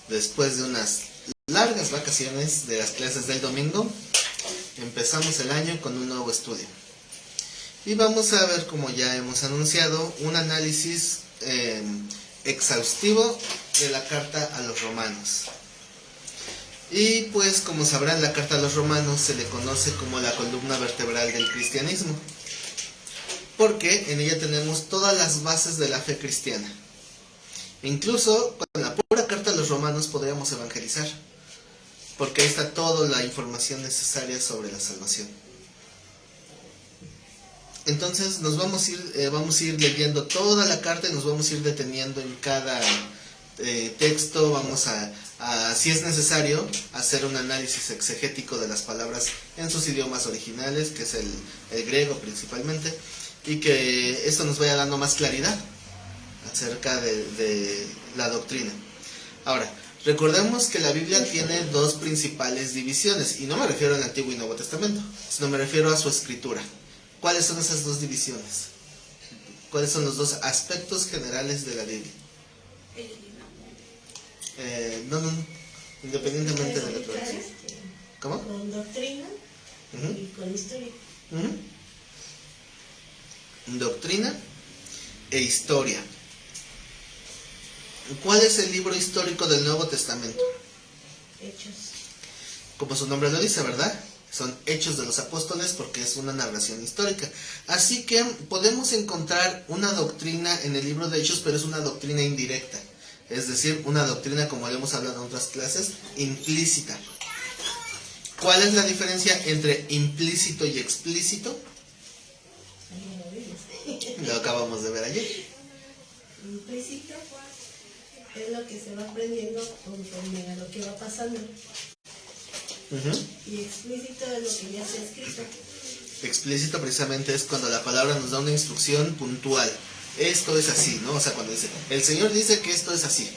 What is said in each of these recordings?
Después de unas largas vacaciones de las clases del domingo, empezamos el año con un nuevo estudio. Y vamos a ver, como ya hemos anunciado, un análisis exhaustivo de la carta a los romanos. Y pues, como sabrán, la carta a los romanos se le conoce como la columna vertebral del cristianismo, porque en ella tenemos todas las bases de la fe cristiana. Incluso con la pura carta a los romanos podríamos evangelizar, porque ahí está toda la información necesaria sobre la salvación. Entonces nos vamos a ir leyendo toda la carta y nos vamos a ir deteniendo en cada texto. Vamos a, si es necesario, hacer un análisis exegético de las palabras en sus idiomas originales, que es el griego principalmente, y que esto nos vaya dando más claridad acerca de la doctrina. Ahora, recordemos que la Biblia tiene dos principales divisiones, y no me refiero al Antiguo y Nuevo Testamento, sino me refiero a su escritura. ¿Cuáles son esas dos divisiones? ¿Cuáles son los dos aspectos generales de la Biblia? No, independientemente de la traducción. ¿Cómo? Con doctrina y con historia. Doctrina e historia. ¿Cuál es el libro histórico del Nuevo Testamento? Hechos. Como su nombre lo dice, ¿verdad? Son hechos de los apóstoles porque es una narración histórica. Así que podemos encontrar una doctrina en el libro de Hechos, pero es una doctrina indirecta. Es decir, una doctrina, como le hemos hablado en otras clases, implícita. ¿Cuál es la diferencia entre implícito y explícito? Lo acabamos de ver ayer. Implícito es lo que se va aprendiendo conforme a lo que va pasando. Y explícito es lo que ya está escrito. Explícito precisamente es cuando la palabra nos da una instrucción puntual. Esto es así, ¿no? O sea, cuando dice, el Señor dice que esto es así.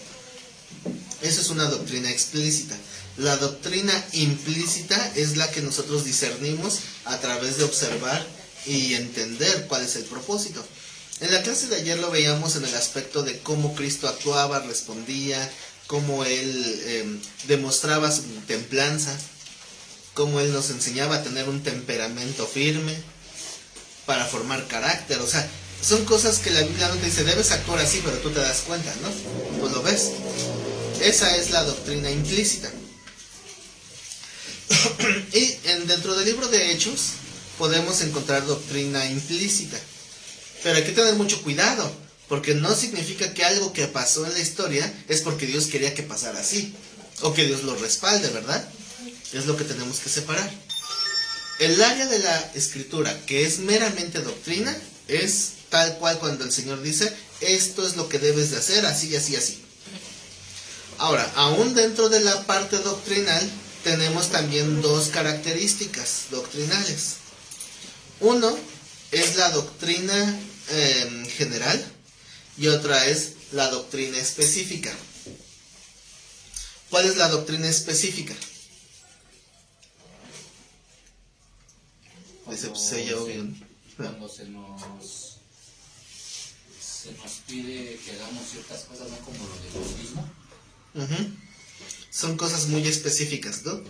Eso es una doctrina explícita. La doctrina implícita es la que nosotros discernimos a través de observar y entender cuál es el propósito. En la clase de ayer lo veíamos en el aspecto de cómo Cristo actuaba, respondía, cómo Él demostraba su templanza, cómo Él nos enseñaba a tener un temperamento firme para formar carácter. O sea, son cosas que la Biblia no te dice, debes actuar así, pero tú te das cuenta, ¿no? Pues lo ves. Esa es la doctrina implícita. Y dentro del libro de Hechos podemos encontrar doctrina implícita. Pero hay que tener mucho cuidado, porque no significa que algo que pasó en la historia es porque Dios quería que pasara así, o que Dios lo respalde, ¿verdad? Es lo que tenemos que separar. El área de la escritura que es meramente doctrina es tal cual cuando el Señor dice, esto es lo que debes de hacer, así, así, así. Ahora, aún dentro de la parte doctrinal, tenemos también dos características doctrinales. Uno es la doctrina general y otra es la doctrina específica. ¿Cuál es la doctrina específica? Cuando se nos pide que hagamos ciertas cosas, ¿no? Como lo del bautismo. Son cosas muy específicas, ¿no?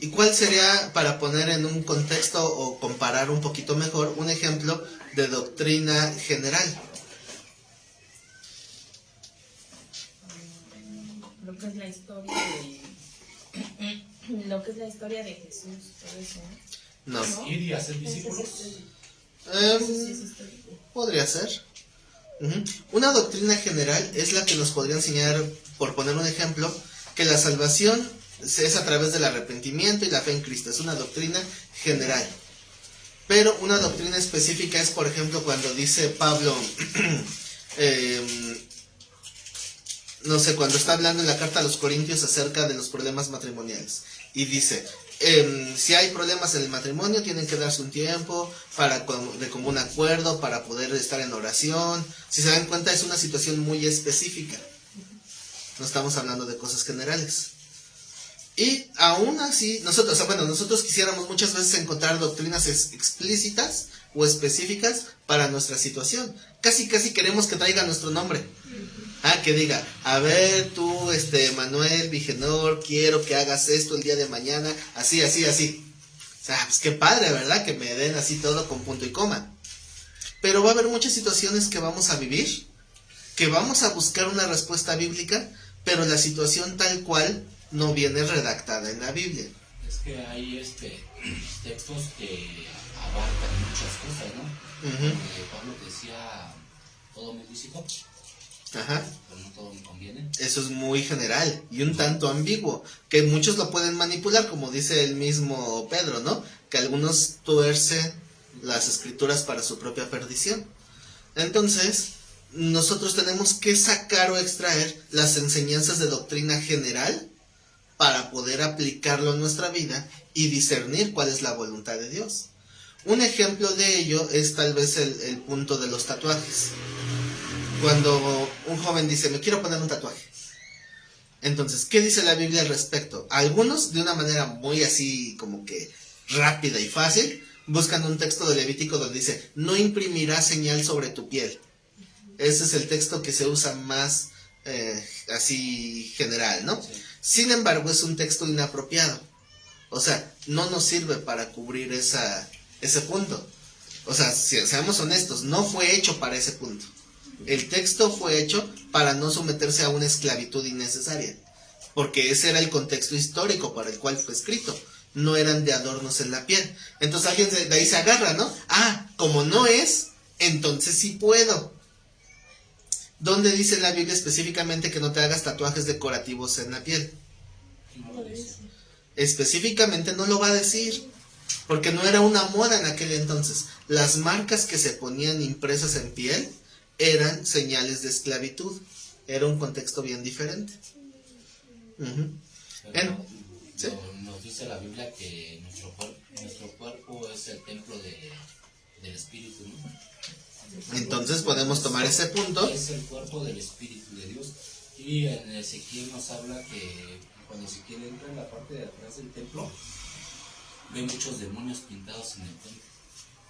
¿Y cuál sería, para poner en un contexto o comparar un poquito mejor, un ejemplo de doctrina general? Lo que es la historia de Jesús, todo eso, ¿no? No. Ir y hacer discípulos. Podría ser. Una doctrina general es la que nos podría enseñar, por poner un ejemplo, que la salvación es a través del arrepentimiento y la fe en Cristo. Es una doctrina general. Pero una doctrina específica es, por ejemplo, cuando dice Pablo, no sé, cuando está hablando en la carta a los Corintios acerca de los problemas matrimoniales. Y dice, si hay problemas en el matrimonio, tienen que darse un tiempo de común acuerdo para poder estar en oración. Si se dan cuenta, es una situación muy específica. No estamos hablando de cosas generales. Y aún así, nosotros quisiéramos muchas veces encontrar doctrinas explícitas o específicas para nuestra situación. Casi queremos que traiga nuestro nombre. Que diga, a ver tú, Manuel Vigenor, quiero que hagas esto el día de mañana, así, así, así. O sea, pues qué padre, ¿verdad? Que me den así todo con punto y coma. Pero va a haber muchas situaciones que vamos a vivir, que vamos a buscar una respuesta bíblica, pero la situación tal cual no viene redactada en la Biblia. Es que hay textos que abarcan muchas cosas, ¿no? Pablo decía, todo me es lícito, Ajá. pero no todo me conviene. Eso es muy general y un tanto ambiguo, que muchos lo pueden manipular, como dice el mismo Pedro, ¿no? Que algunos tuercen las escrituras para su propia perdición. Entonces, nosotros tenemos que sacar o extraer las enseñanzas de doctrina general para poder aplicarlo en nuestra vida y discernir cuál es la voluntad de Dios. Un ejemplo de ello es tal vez el punto de los tatuajes. Cuando un joven dice, me quiero poner un tatuaje. Entonces, ¿qué dice la Biblia al respecto? Algunos, de una manera muy así como que rápida y fácil, buscan un texto de Levítico donde dice, no imprimirás señal sobre tu piel. Ese es el texto que se usa más así general, ¿no? Sí. Sin embargo, es un texto inapropiado. O sea, no nos sirve para cubrir ese punto. O sea, si seamos honestos, no fue hecho para ese punto. El texto fue hecho para no someterse a una esclavitud innecesaria, porque ese era el contexto histórico para el cual fue escrito. No eran de adornos en la piel. Entonces alguien de ahí se agarra, ¿no? Como no es, entonces sí puedo. ¿Dónde dice en la Biblia específicamente que no te hagas tatuajes decorativos en la piel? No lo dice. Específicamente no lo va a decir, porque no era una moda en aquel entonces. Las marcas que se ponían impresas en piel eran señales de esclavitud. Era un contexto bien diferente. ¿Sí? Nos dice la Biblia que nuestro cuerpo es el templo del Espíritu, ¿no? Entonces podemos tomar ese punto. Es el cuerpo del Espíritu de Dios. Y en Ezequiel nos habla que cuando Ezequiel entra en la parte de atrás del templo, ve muchos demonios pintados en el templo.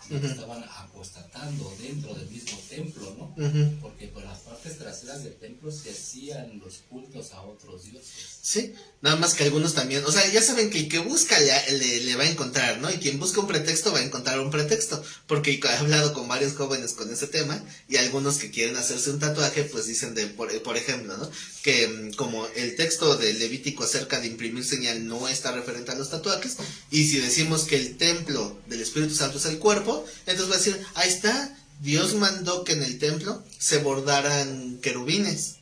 Que estaban apostatando dentro del mismo templo, ¿no? Porque por las partes traseras del templo se hacían los cultos a otros dioses. Sí, nada más que algunos también, o sea, ya saben que el que busca le va a encontrar, ¿no? Y quien busca un pretexto va a encontrar un pretexto, porque he hablado con varios jóvenes con ese tema, y algunos que quieren hacerse un tatuaje, pues dicen, por ejemplo, ¿no? Que como el texto de Levítico acerca de imprimir señal no está referente a los tatuajes, y si decimos que el templo del Espíritu Santo es el cuerpo, entonces va a decir, ahí está, Dios mandó que en el templo se bordaran querubines,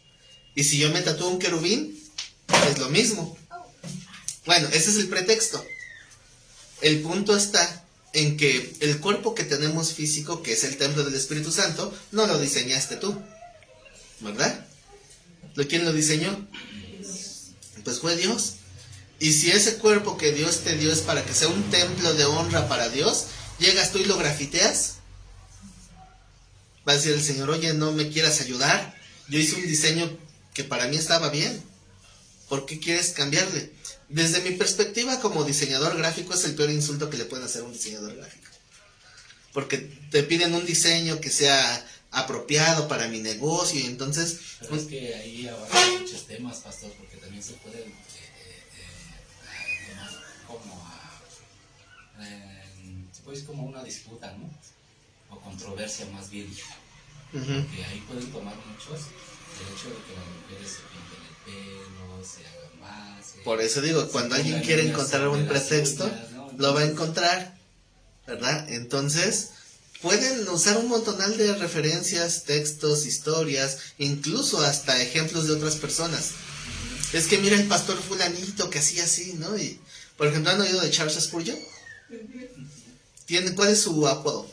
y si yo me tatúo un querubín, es lo mismo. Bueno, ese es el pretexto. El punto está en que el cuerpo que tenemos físico, que es el templo del Espíritu Santo, no lo diseñaste tú, ¿verdad? ¿Quién lo diseñó? Pues fue Dios. Y si ese cuerpo que Dios te dio es para que sea un templo de honra para Dios, llegas tú y lo grafiteas, va a decir el Señor, oye, no me quieras ayudar, yo hice un diseño que para mí estaba bien, ¿por qué quieres cambiarle? Desde mi perspectiva como diseñador gráfico es el peor insulto que le pueden hacer a un diseñador gráfico, porque te piden un diseño que sea apropiado para mi negocio, y entonces... Pero es que ahí abarca muchos temas, pastor, porque también se puede tomar como una disputa, ¿no? O controversia más bien, que ahí pueden tomar muchos el hecho de que las mujeres se pinten el pelo, se hagan más. Por eso digo, cuando alguien quiere encontrar un pretexto, uñas, ¿no? Lo va a encontrar, ¿verdad? Entonces, pueden usar un montonal de referencias, textos, historias, incluso hasta ejemplos de otras personas. Es que mira el pastor fulanito que hacía así, ¿no? Y, por ejemplo, ¿han oído de Charles Spurgeon? ¿Cuál es su apodo?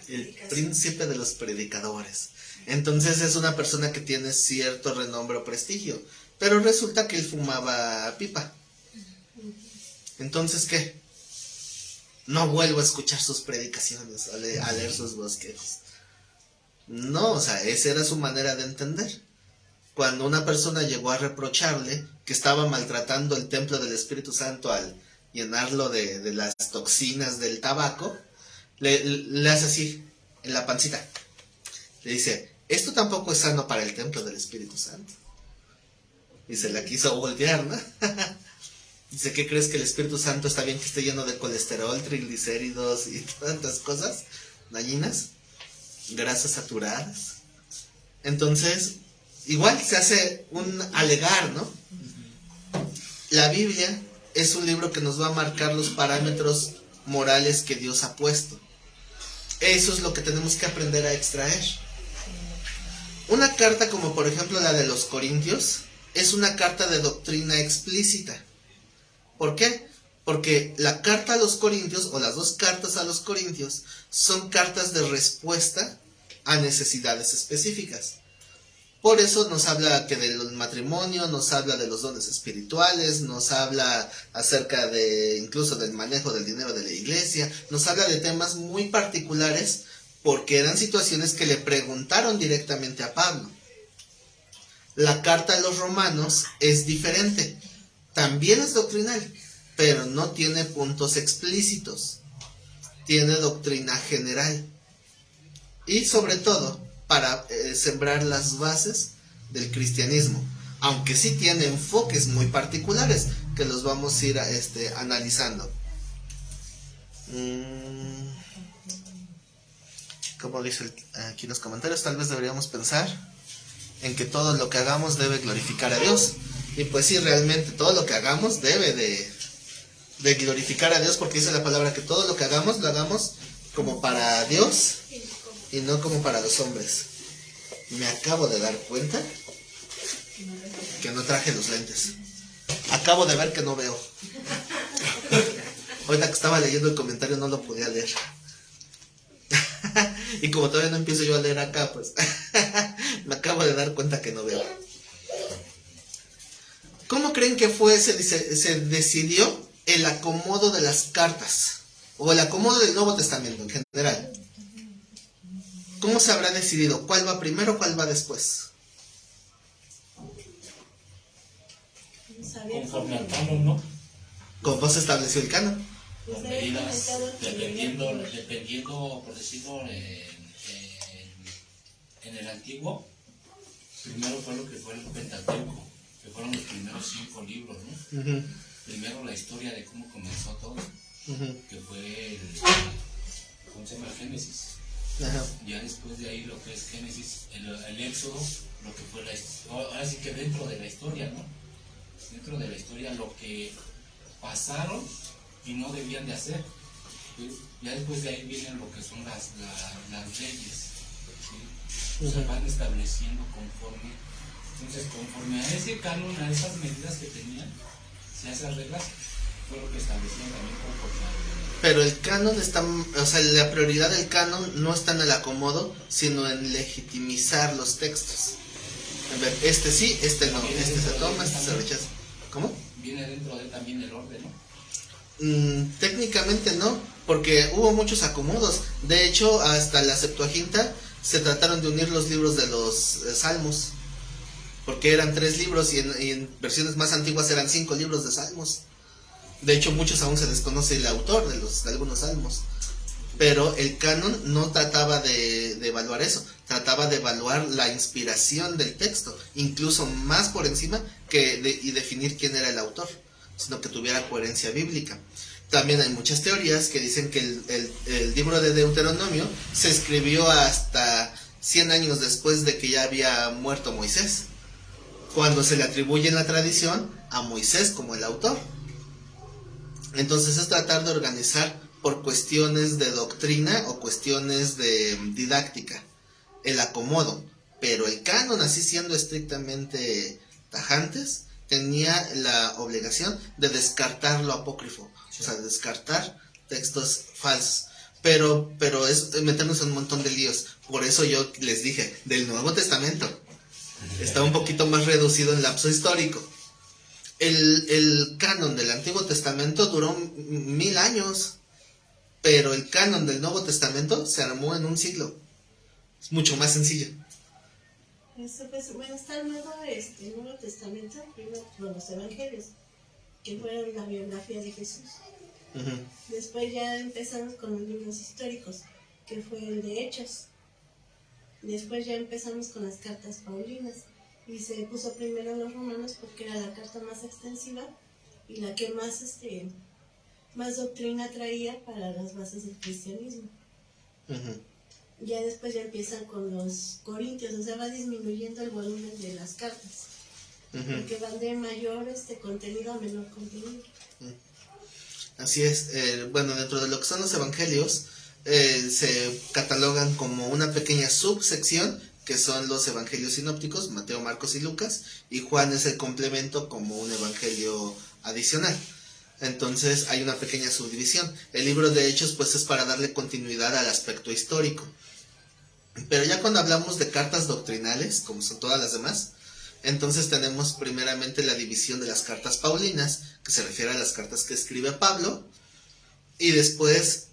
El príncipe de los predicadores. Entonces es una persona que tiene cierto renombre o prestigio, pero resulta que él fumaba pipa. Entonces, ¿qué? No vuelvo a escuchar sus predicaciones, a leer sus bosquejos. No, o sea, esa era su manera de entender. Cuando una persona llegó a reprocharle que estaba maltratando el templo del Espíritu Santo al llenarlo de las toxinas del tabaco, le hace así, en la pancita. Le dice, esto tampoco es sano para el templo del Espíritu Santo. Y se la quiso voltear, ¿no? Dice, ¿qué crees que el Espíritu Santo está bien que esté lleno de colesterol, triglicéridos y tantas cosas dañinas? Grasas saturadas. Entonces, igual se hace un alegar, ¿no? La Biblia es un libro que nos va a marcar los parámetros morales que Dios ha puesto. Eso es lo que tenemos que aprender a extraer. Una carta como por ejemplo la de los Corintios es una carta de doctrina explícita. ¿Por qué? Porque la carta a los Corintios, o las dos cartas a los Corintios, son cartas de respuesta a necesidades específicas. Por eso nos habla que del matrimonio, nos habla de los dones espirituales, nos habla acerca de incluso del manejo del dinero de la iglesia, nos habla de temas muy particulares porque eran situaciones que le preguntaron directamente a Pablo. La carta a los romanos es diferente, también es doctrinal, pero no tiene puntos explícitos, tiene doctrina general y sobre todo para sembrar las bases del cristianismo, aunque sí tiene enfoques muy particulares que los vamos a ir analizando. Como dice aquí en los comentarios, tal vez deberíamos pensar en que todo lo que hagamos debe glorificar a Dios. Y pues sí, realmente todo lo que hagamos debe de glorificar a Dios, porque dice la palabra que todo lo que hagamos lo hagamos como para Dios y no como para los hombres. Me acabo de dar cuenta que no traje los lentes. Acabo de ver que no veo. Ahorita que estaba leyendo el comentario no lo podía leer. Y como todavía no empiezo yo a leer acá, pues me acabo de dar cuenta que no veo. ¿Cómo creen que se decidió el acomodo de las cartas? O el acomodo del Nuevo Testamento en general. ¿Cómo se habrá decidido? ¿Cuál va primero, cuál va después? Conforme al canon, ¿no? ¿Cómo se estableció el canon? Con medidas, dependiendo, por decirlo, en el antiguo, primero fue lo que fue el Pentateuco, que fueron los primeros 5 libros, ¿no? Uh-huh. Primero la historia de cómo comenzó todo, que fue ¿cómo se llama? El Génesis. Uh-huh. Ya después de ahí lo que es Génesis, el Éxodo, lo que fue ahora sí que dentro de la historia, ¿no? Dentro de la historia lo que pasaron y no debían de hacer. Ya después de ahí vienen lo que son las leyes, ¿sí? O sea, van estableciendo conforme. Entonces, conforme a ese canon, a esas medidas que tenían, a esas reglas, fue lo que establecían también conforme. Pero el canon está, o sea, la prioridad del canon no está en el acomodo, sino en legitimizar los textos. A ver, este sí, este no, este se toma, este se rechaza. ¿Cómo? Viene dentro de también el orden, ¿no? Técnicamente no, porque hubo muchos acomodos. De hecho, hasta la Septuaginta se trataron de unir los libros de los Salmos, porque eran 3 libros y en versiones más antiguas eran 5 libros de Salmos. De hecho, muchos aún se desconoce el autor de algunos salmos. Pero el canon no trataba de evaluar eso, trataba de evaluar la inspiración del texto, incluso más por encima y definir quién era el autor, sino que tuviera coherencia bíblica. También hay muchas teorías que dicen que el libro de Deuteronomio se escribió hasta 100 años después de que ya había muerto Moisés, cuando se le atribuye en la tradición a Moisés como el autor. Entonces es tratar de organizar por cuestiones de doctrina o cuestiones de didáctica el acomodo, pero el canon, así siendo estrictamente tajantes, tenía la obligación de descartar lo apócrifo, o sea, descartar textos falsos. Pero es meternos en un montón de líos. Por eso yo les dije, del Nuevo Testamento está un poquito más reducido en lapso histórico. El canon del Antiguo Testamento duró 1000 años, pero el canon del Nuevo Testamento se armó en un siglo. Es mucho más sencillo. Bueno, está el Nuevo Testamento, primero los Evangelios, que fueron la biografía de Jesús. Uh-huh. Después ya empezamos con los libros históricos, que fue el de Hechos. Después ya empezamos con las cartas paulinas y se puso primero los romanos porque era la carta más extensiva y la que más doctrina traía para las bases del cristianismo. Ya después ya empiezan con los corintios, o sea, va disminuyendo el volumen de las cartas, porque van de mayor contenido a menor contenido. Así es. Bueno, dentro de lo que son los evangelios, se catalogan como una pequeña subsección, que son los evangelios sinópticos, Mateo, Marcos y Lucas, y Juan es el complemento como un evangelio adicional. Entonces hay una pequeña subdivisión. El libro de Hechos pues es para darle continuidad al aspecto histórico. Pero ya cuando hablamos de cartas doctrinales, como son todas las demás, entonces tenemos primeramente la división de las cartas paulinas, que se refiere a las cartas que escribe Pablo, y después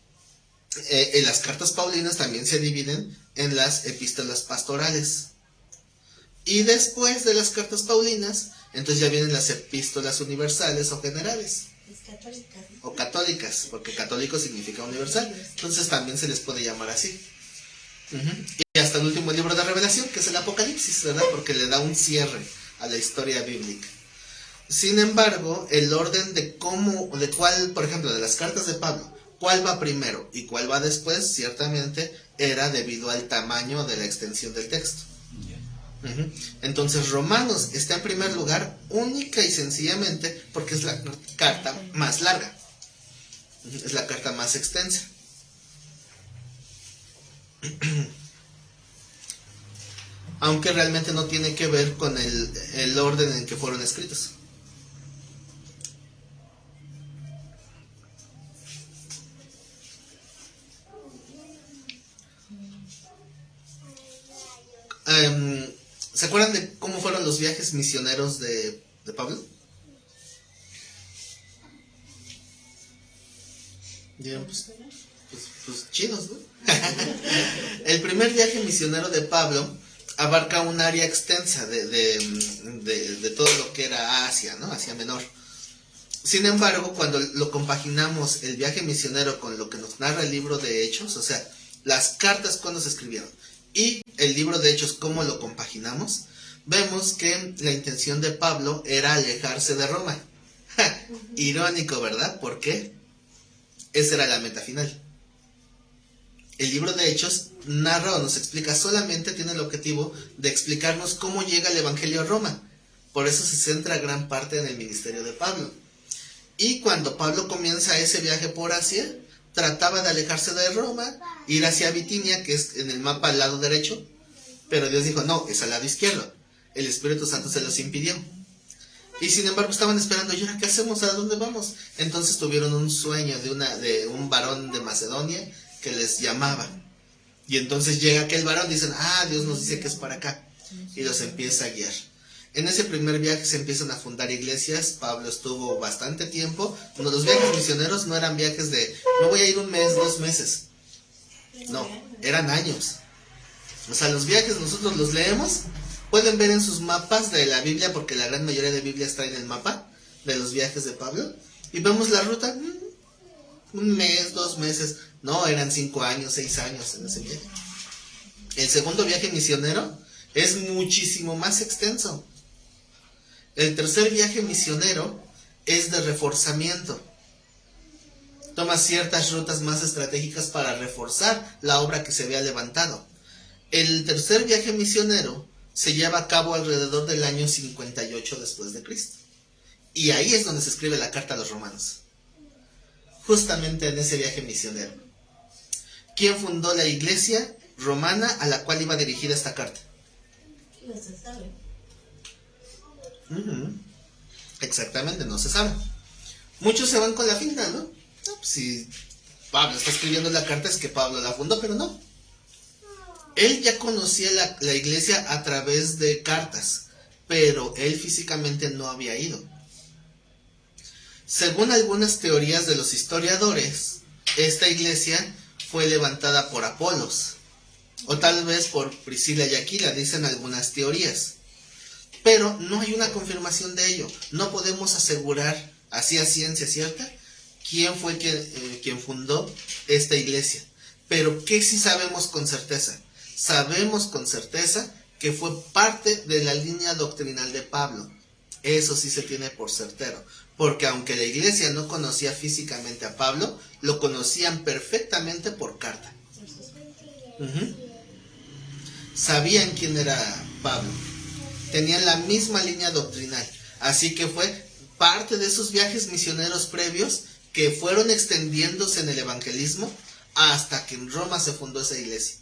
las cartas paulinas también se dividen en las epístolas pastorales. Y después de las cartas paulinas, entonces ya vienen las epístolas universales o generales. Católicas. O católicas, porque católico significa universal. Entonces también se les puede llamar así. Y hasta el último libro de Revelación, que es el Apocalipsis, ¿verdad? Porque le da un cierre a la historia bíblica. Sin embargo, el orden de cuál, por ejemplo, de las cartas de Pablo, cuál va primero y cuál va después, ciertamente era debido al tamaño de la extensión del texto. Entonces Romanos está en primer lugar única y sencillamente porque es la carta más larga, es la carta más extensa. Aunque realmente no tiene que ver con el orden en que fueron escritos. ¿Se acuerdan de cómo fueron los viajes misioneros de Pablo? Ya, pues chinos, ¿no? El primer viaje misionero de Pablo abarca un área extensa de todo lo que era Asia, ¿no? Asia Menor. Sin embargo, cuando lo compaginamos el viaje misionero con lo que nos narra el libro de Hechos, o sea, las cartas cuando se escribieron y el libro de Hechos cómo lo compaginamos, vemos que la intención de Pablo era alejarse de Roma. Irónico, ¿verdad? ¿Por qué? Esa era la meta final. El libro de Hechos narra o nos explica, solamente tiene el objetivo de explicarnos cómo llega el evangelio a Roma. Por eso se centra gran parte en el ministerio de Pablo. Y cuando Pablo comienza ese viaje por Asia, trataba de alejarse de Roma, ir hacia Bitinia, que es en el mapa al lado derecho, pero Dios dijo, no, es al lado izquierdo. El Espíritu Santo se los impidió. Y sin embargo estaban esperando, ¿y ahora qué hacemos? ¿A dónde vamos? Entonces tuvieron un sueño de un varón de Macedonia que les llamaba. Y entonces llega aquel varón, dicen, Dios nos dice que es para acá. Y los empieza a guiar. En ese primer viaje se empiezan a fundar iglesias. Pablo estuvo bastante tiempo. Los viajes misioneros no eran viajes de, no voy a ir un mes, 2 meses. No, eran años. O sea, los viajes nosotros los leemos. Pueden ver en sus mapas de la Biblia, porque la gran mayoría de Biblias traen el mapa de los viajes de Pablo. Y vemos la ruta, 1 mes, 2 meses. No, eran 5 años, 6 años en ese viaje. El segundo viaje misionero es muchísimo más extenso. El tercer viaje misionero es de reforzamiento. Toma ciertas rutas más estratégicas para reforzar la obra que se había levantado. El tercer viaje misionero se lleva a cabo alrededor del año 58 después de Cristo. Y ahí es donde se escribe la carta a los romanos. Justamente en ese viaje misionero. ¿Quién fundó la iglesia romana a la cual iba dirigida esta carta? No se sabe. Exactamente, no se sabe. Muchos se van con la finta, ¿no? Si Pablo está escribiendo la carta es que Pablo la fundó, pero no. Él ya conocía la iglesia a través de cartas, pero él físicamente no había ido. Según algunas teorías de los historiadores, esta iglesia fue levantada por Apolos, o tal vez por Priscila y Aquila, dicen algunas teorías. Pero no hay una confirmación de ello. No podemos asegurar así a ciencia cierta quién fue quien fundó esta iglesia. Pero ¿qué sí sabemos con certeza? sabemos con certeza que fue parte de la línea doctrinal de Pablo. Eso sí se tiene por certero, porque aunque la iglesia no conocía físicamente a Pablo, lo conocían perfectamente por carta. Sabían quién era Pablo, tenían la misma línea doctrinal, así que fue parte de esos viajes misioneros previos que fueron extendiéndose en el evangelismo hasta que en Roma se fundó esa iglesia.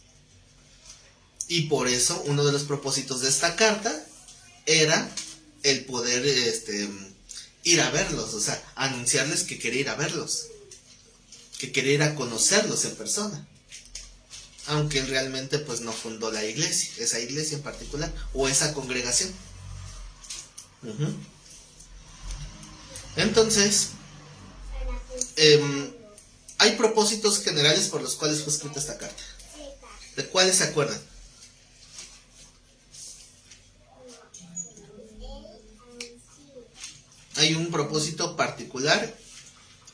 Y por eso uno de los propósitos de esta carta era el poder ir a verlos, o sea, anunciarles que quería ir a verlos, que quería ir a conocerlos en persona, aunque realmente pues no fundó la iglesia, esa iglesia en particular, o esa congregación. Entonces, hay propósitos generales por los cuales fue escrita esta carta. ¿De cuáles se acuerdan? Hay un propósito particular,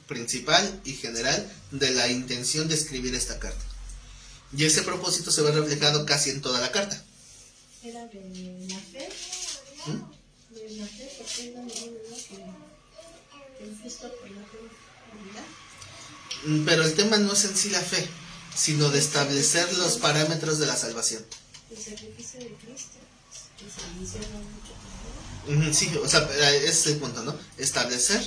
principal y general de la intención de escribir esta carta. Y ese propósito se ve reflejado casi en toda la carta. ¿Era de la fe? De la fe, porque no que justo por la fe, ¿verdad? Pero el tema no es en sí la fe, sino de establecer los parámetros de la salvación. El sacrificio de Cristo, que se menciona mucho. Sí, o sea, ese es el punto, ¿no? Establecer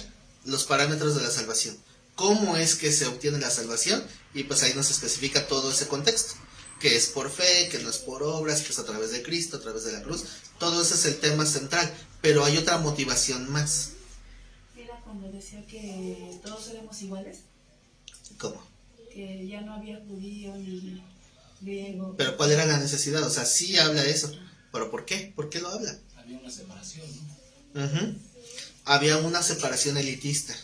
los parámetros de la salvación. ¿Cómo es que se obtiene la salvación? Y pues ahí nos especifica todo ese contexto. Que es por fe, que no es por obras, que es a través de Cristo, a través de la cruz. Todo ese es el tema central. Pero hay otra motivación más. Era cuando decía que todos éramos iguales. ¿Cómo? Que ya no había judío ni griego. Pero ¿cuál era la necesidad? O sea, sí habla eso. ¿Pero por qué? ¿Por qué lo habla? Había una separación, ¿no? Había una separación elitista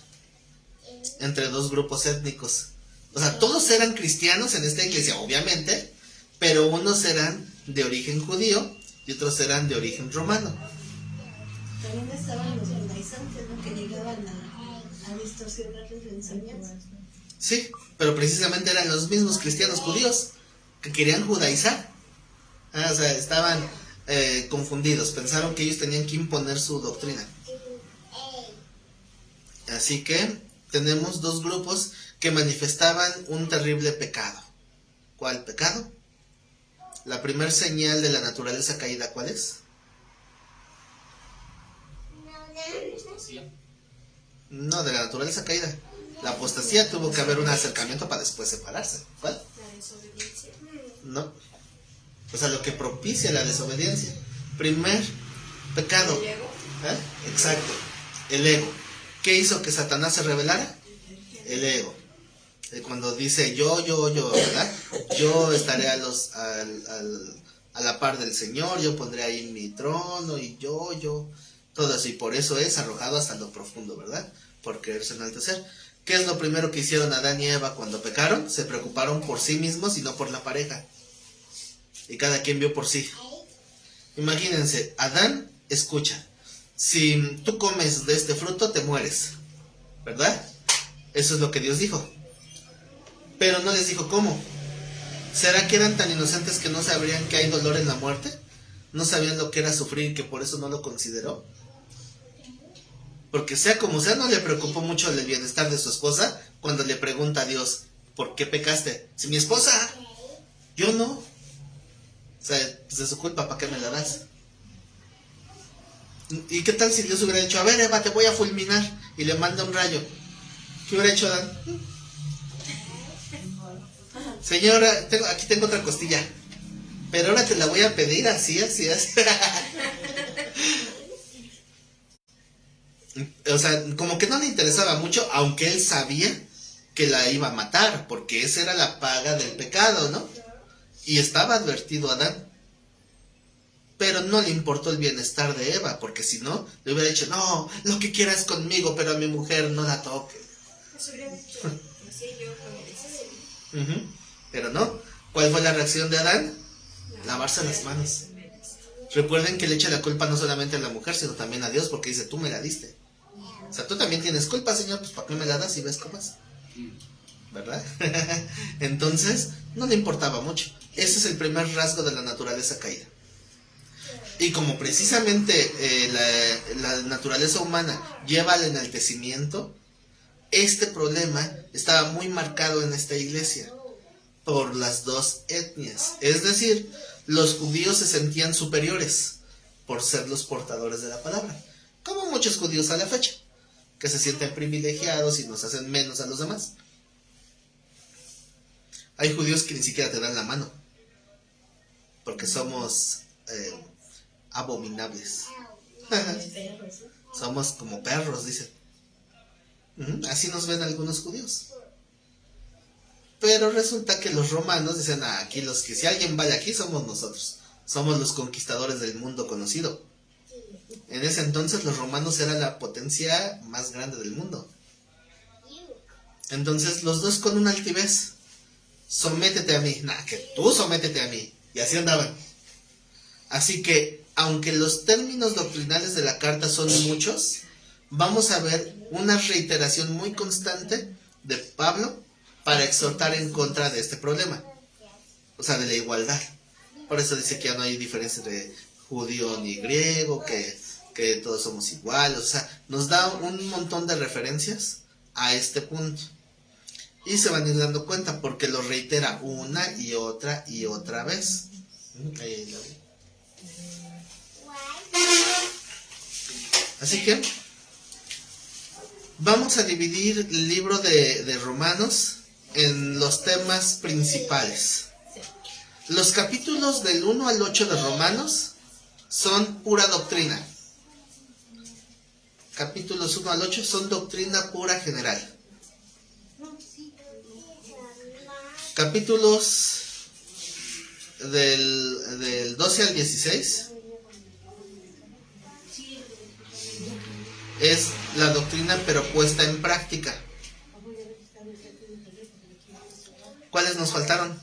entre dos grupos étnicos. O sea, todos eran cristianos en esta iglesia, obviamente, pero unos eran de origen judío y otros eran de origen romano. También estaban los judaizantes, ¿no? Que llegaban a distorsionar las enseñanzas. Sí, pero precisamente eran los mismos cristianos judíos que querían judaizar. O sea, estaban confundidos, pensaron que ellos tenían que imponer su doctrina. Así que tenemos dos grupos que manifestaban un terrible pecado. ¿Cuál pecado? La primer señal de la naturaleza caída, ¿cuál es? Apostasía. No, de la naturaleza caída. La apostasía tuvo que haber un acercamiento para después separarse. ¿Cuál? La desobediencia. No. O sea, lo que propicia la desobediencia. Primer pecado. ¿El ego? Exacto. El ego. ¿Qué hizo que Satanás se rebelara? El ego. Cuando dice yo, ¿verdad? Yo estaré a la par del Señor, yo pondré ahí mi trono y yo. Todo eso. Y por eso es arrojado hasta lo profundo, ¿verdad? Por quererse enaltecer. ¿Qué es lo primero que hicieron Adán y Eva cuando pecaron? Se preocuparon por sí mismos y no por la pareja. Y cada quien vio por sí. Imagínense, Adán escucha. Si tú comes de este fruto te mueres, ¿verdad? Eso es lo que Dios dijo. Pero no les dijo cómo. ¿Será que eran tan inocentes que no sabrían que hay dolor en la muerte? ¿No sabían lo que era sufrir y que por eso no lo consideró? Porque sea como sea, no le preocupó mucho el bienestar de su esposa cuando le pregunta a Dios, ¿por qué pecaste? Si mi esposa, yo no. O sea, pues es su culpa, ¿para qué me la das? ¿Y qué tal si Dios hubiera dicho, a ver Eva, te voy a fulminar, y le manda un rayo? ¿Qué hubiera hecho Adán? Señora, aquí tengo otra costilla, pero ahora te la voy a pedir así. O sea, como que no le interesaba mucho, aunque él sabía que la iba a matar, porque esa era la paga del pecado, ¿no? Y estaba advertido Adán. Pero no le importó el bienestar de Eva, porque si no, le hubiera dicho, no, lo que quieras conmigo, pero a mi mujer no la toque. Eso hubiera dicho, así yo lo merecí. Pero no. ¿Cuál fue la reacción de Adán? Lavarse las manos. Recuerden que le echa la culpa no solamente a la mujer, sino también a Dios, porque dice, tú me la diste. O sea, tú también tienes culpa, Señor, pues ¿para qué me la das y ves cómo es? ¿verdad? Entonces, no le importaba mucho. Ese es el primer rasgo de la naturaleza caída. Y como precisamente la naturaleza humana lleva al enaltecimiento, este problema estaba muy marcado en esta iglesia por las dos etnias. Es decir, los judíos se sentían superiores por ser los portadores de la palabra, como muchos judíos a la fecha, que se sienten privilegiados y nos hacen menos a los demás. Hay judíos que ni siquiera te dan la mano, porque somos abominables. Somos como perros, dicen. Así nos ven algunos judíos. Pero resulta que los romanos dicen, aquí los que si alguien vale aquí somos nosotros. Somos los conquistadores del mundo conocido. En ese entonces los romanos eran la potencia más grande del mundo. Entonces los dos con una altivez. Sométete a mí. Que tú sométete a mí. Y así andaban. Así que, aunque los términos doctrinales de la carta son muchos, vamos a ver una reiteración muy constante de Pablo para exhortar en contra de este problema. O sea, de la igualdad. Por eso dice que ya no hay diferencia entre judío ni griego, que todos somos iguales. O sea, nos da un montón de referencias a este punto. Y se van a ir dando cuenta porque lo reitera una y otra vez. Ahí lo vi. Así que vamos a dividir el libro de Romanos en los temas principales. Los capítulos del 1 al 8 de Romanos son pura doctrina. Capítulos 1 al 8 son doctrina pura general. Capítulos del 12 al 16 es la doctrina pero puesta en práctica. ¿Cuáles nos faltaron?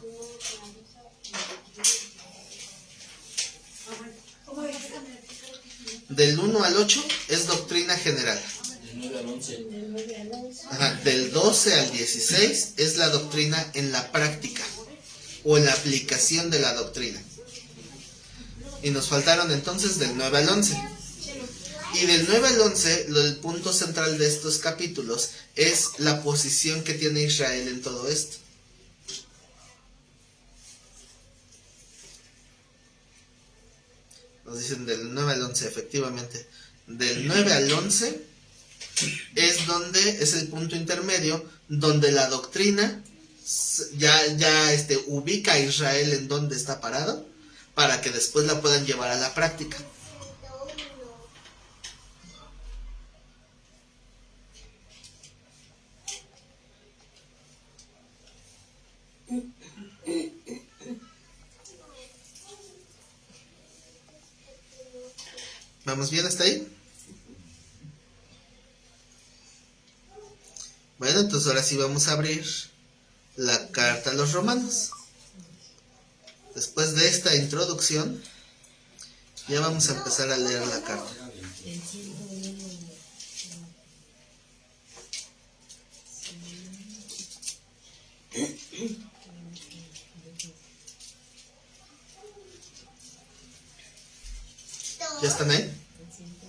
Del 1 al 8 es doctrina general. Del 9 al 11. Ajá, del 12 al 16 es la doctrina en la práctica o en la aplicación de la doctrina. Y nos faltaron entonces del 9 al 11. Y del 9 al 11, el punto central de estos capítulos es la posición que tiene Israel en todo esto. Nos dicen del 9 al 11, efectivamente. Del 9 al 11 es el punto intermedio donde la doctrina ya ubica a Israel en donde está parado para que después la puedan llevar a la práctica. ¿Vamos bien hasta ahí? Bueno, entonces ahora sí vamos a abrir la carta a los Romanos. Después de esta introducción, ya vamos a empezar a leer la carta. ¿Ya están ahí?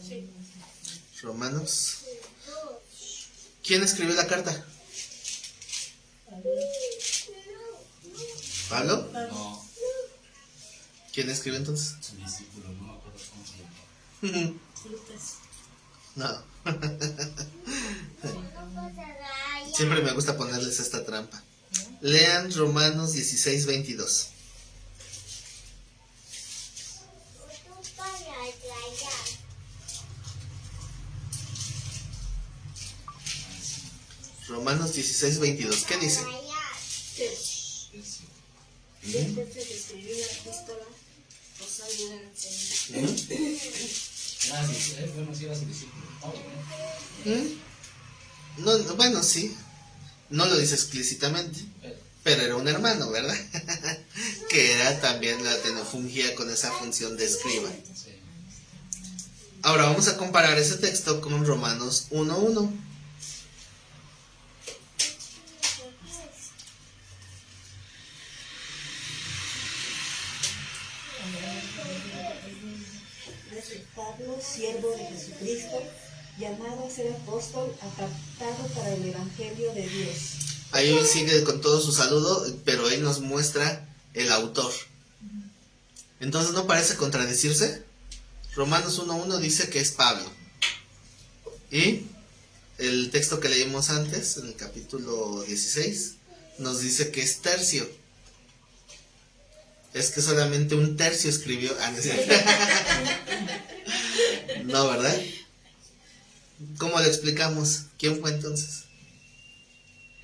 Sí. Romanos. ¿Quién escribió la carta? ¿Pablo? No, ¿Quién escribió entonces? su discípulo, no me acuerdo cómo se llama. No. Siempre me gusta ponerles esta trampa. Lean Romanos 16:22. Romanos 16:22. ¿Qué dice? Después de que escribió la epístola, os había enseñado. Bueno, sí era su discípulo, Pablo, ¿no? No, bueno, sí. No lo dice explícitamente. Pero era un hermano, ¿verdad? Que era también fungía con esa función de escriba. Sí. Ahora vamos a comparar ese texto con Romanos 1:1. Pablo, siervo de Jesucristo, llamado a ser apóstol, apartado para el Evangelio de Dios. Ahí él sigue con todo su saludo, pero él nos muestra el autor. Entonces, ¿no parece contradecirse? Romanos 1:1 dice que es Pablo. Y el texto que leímos antes, en el capítulo 16, nos dice que es Tercio. Es que solamente un tercio escribió. Ah, no es cierto. No, ¿verdad? ¿Cómo lo explicamos? ¿Quién fue entonces?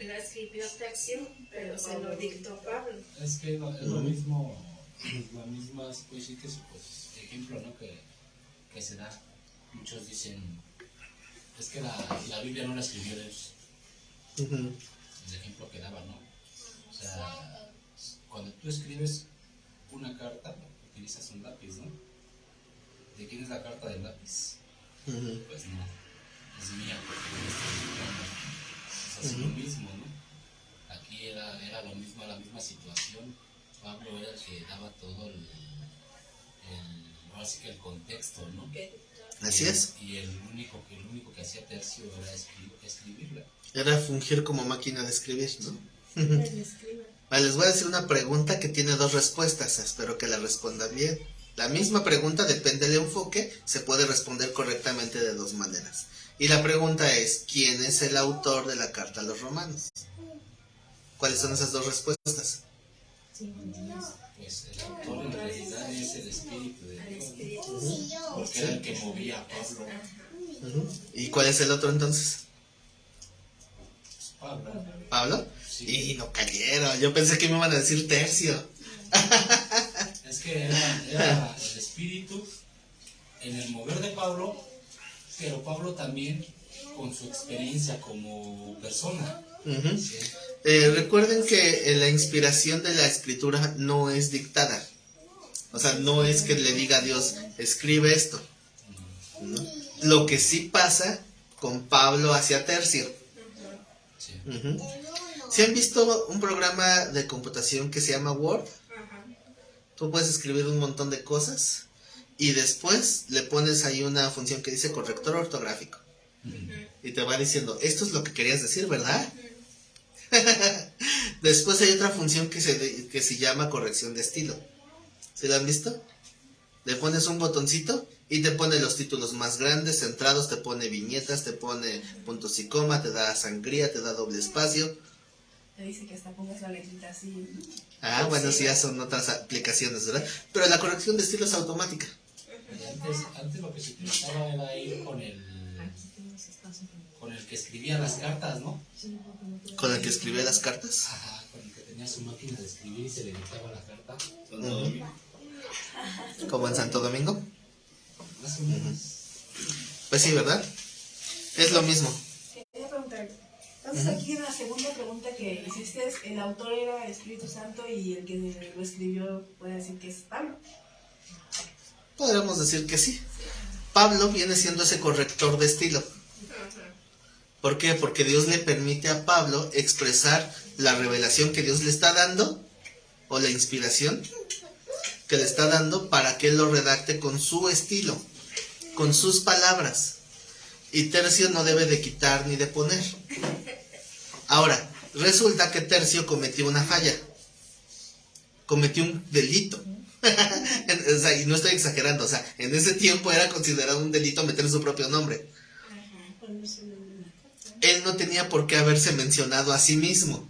La escribió Tercio, pero se lo dictó Pablo. Es que es lo mismo, la misma, pues sí que pues, ejemplo, ¿no? que se da. Muchos dicen, es que la Biblia no la escribió Dios. El ejemplo que daba, ¿no? O sea, cuando tú escribes una carta, utilizas un lápiz, ¿no? ¿De quién es la carta del lápiz? Pues no, es mía porque yo la estoy escribiendo. Es así lo mismo, ¿no? Aquí era lo mismo, la misma situación. Pablo era el que daba todo ahora sí que el contexto, ¿no? Así es. Y el único que hacía Tercio era escribirla. Era fungir como máquina de escribir, ¿no? El escriba. Vale, les voy a decir una pregunta que tiene dos respuestas. Espero que la respondan bien. La misma pregunta, depende del enfoque, se puede responder correctamente de dos maneras. Y la pregunta es, ¿quién es el autor de la carta a los romanos? ¿Cuáles son esas dos respuestas? Pues el autor en realidad es el Espíritu de Dios, porque era el que movía a Pablo. ¿Y cuál es el otro entonces? Pablo. ¿Pablo? Sí. Y no cayeron, yo pensé que me iban a decir Tercio. Es que era el Espíritu en el mover de Pablo, pero Pablo también con su experiencia como persona. ¿Sí? Recuerden que la inspiración de la escritura no es dictada. O sea, no es que le diga a Dios, escribe esto, ¿no? Lo que sí pasa con Pablo hacia Tercio. Sí. ¿Sí han visto un programa de computación que se llama Word? Tú puedes escribir un montón de cosas y después le pones ahí una función que dice corrector ortográfico. Y te va diciendo, esto es lo que querías decir, ¿verdad? Después hay otra función que se llama corrección de estilo. ¿Sí la han visto? Le pones un botoncito y te pone los títulos más grandes, centrados, te pone viñetas, te pone puntos y coma, te da sangría, te da doble espacio. Te dice que hasta pongas la letrita así. Ah, bueno, sí, ya son otras aplicaciones, ¿verdad? Pero la corrección de estilo es automática. Antes lo que se utilizaba era ir con el que escribía las cartas, ¿no? ¿Con el que escribía las cartas? Ajá, con el que tenía su máquina de escribir y se le dictaba la carta. Como en Santo Domingo. Más o menos. Pues sí, ¿verdad? Es lo mismo. Quería preguntar, entonces aquí en la segunda pregunta que hiciste, el autor era el Espíritu Santo y el que lo escribió puede decir que es Pablo. Podríamos decir que sí. Pablo viene siendo ese corrector de estilo. ¿Por qué? Porque Dios le permite a Pablo expresar la revelación que Dios le está dando, o la inspiración que le está dando, para que él lo redacte con su estilo, con sus palabras. Y Tercio no debe de quitar ni de poner. Ahora, resulta que Tercio cometió una falla. Cometió un delito. O sea, y no estoy exagerando, o sea, en ese tiempo era considerado un delito meter su propio nombre. Él no tenía por qué haberse mencionado a sí mismo,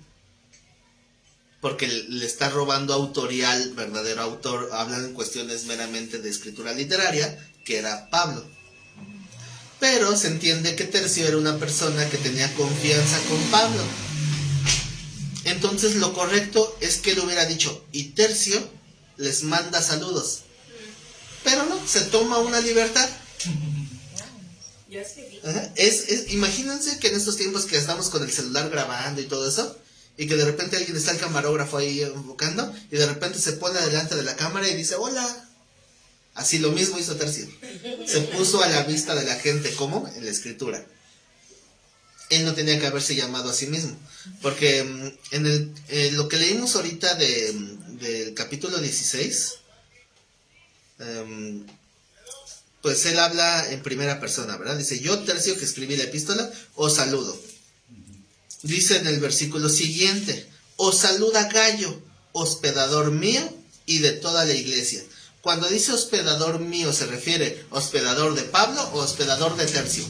porque le está robando autorial, verdadero autor, hablan en cuestiones meramente de escritura literaria, que era Pablo. Pero se entiende que Tercio era una persona que tenía confianza con Pablo. Entonces lo correcto es que él hubiera dicho, y Tercio les manda saludos. Pero no, se toma una libertad. Yo escribí. Ajá. Imagínense que en estos tiempos que estamos con el celular grabando y todo eso, y que de repente alguien está el camarógrafo ahí enfocando, y de repente se pone delante de la cámara y dice, hola. Así lo mismo hizo Tercio. Se puso a la vista de la gente, ¿cómo? En la escritura. Él no tenía que haberse llamado a sí mismo. Porque en lo que leímos ahorita del capítulo 16, pues él habla en primera persona, ¿verdad? Dice, yo Tercio que escribí la epístola, os saludo. Dice en el versículo siguiente, os saluda Gayo, hospedador mío y de toda la iglesia. Cuando dice hospedador mío, ¿se refiere hospedador de Pablo o hospedador de Tercio?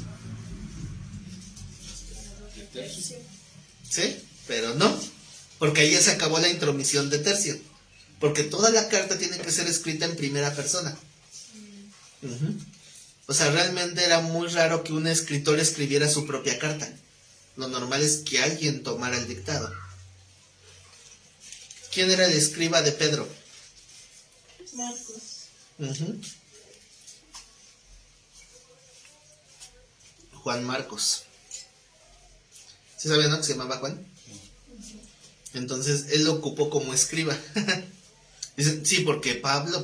¿Sí? Pero no, porque ahí ya se acabó la intromisión de Tercio. Porque toda la carta tiene que ser escrita en primera persona. O sea, realmente era muy raro que un escritor escribiera su propia carta. Lo normal es que alguien tomara el dictado. ¿Quién era el escriba de Pedro? Marcos. Juan Marcos. ¿Sí sabían, no, que se llamaba Juan? Entonces él lo ocupó como escriba. Dicen, sí, porque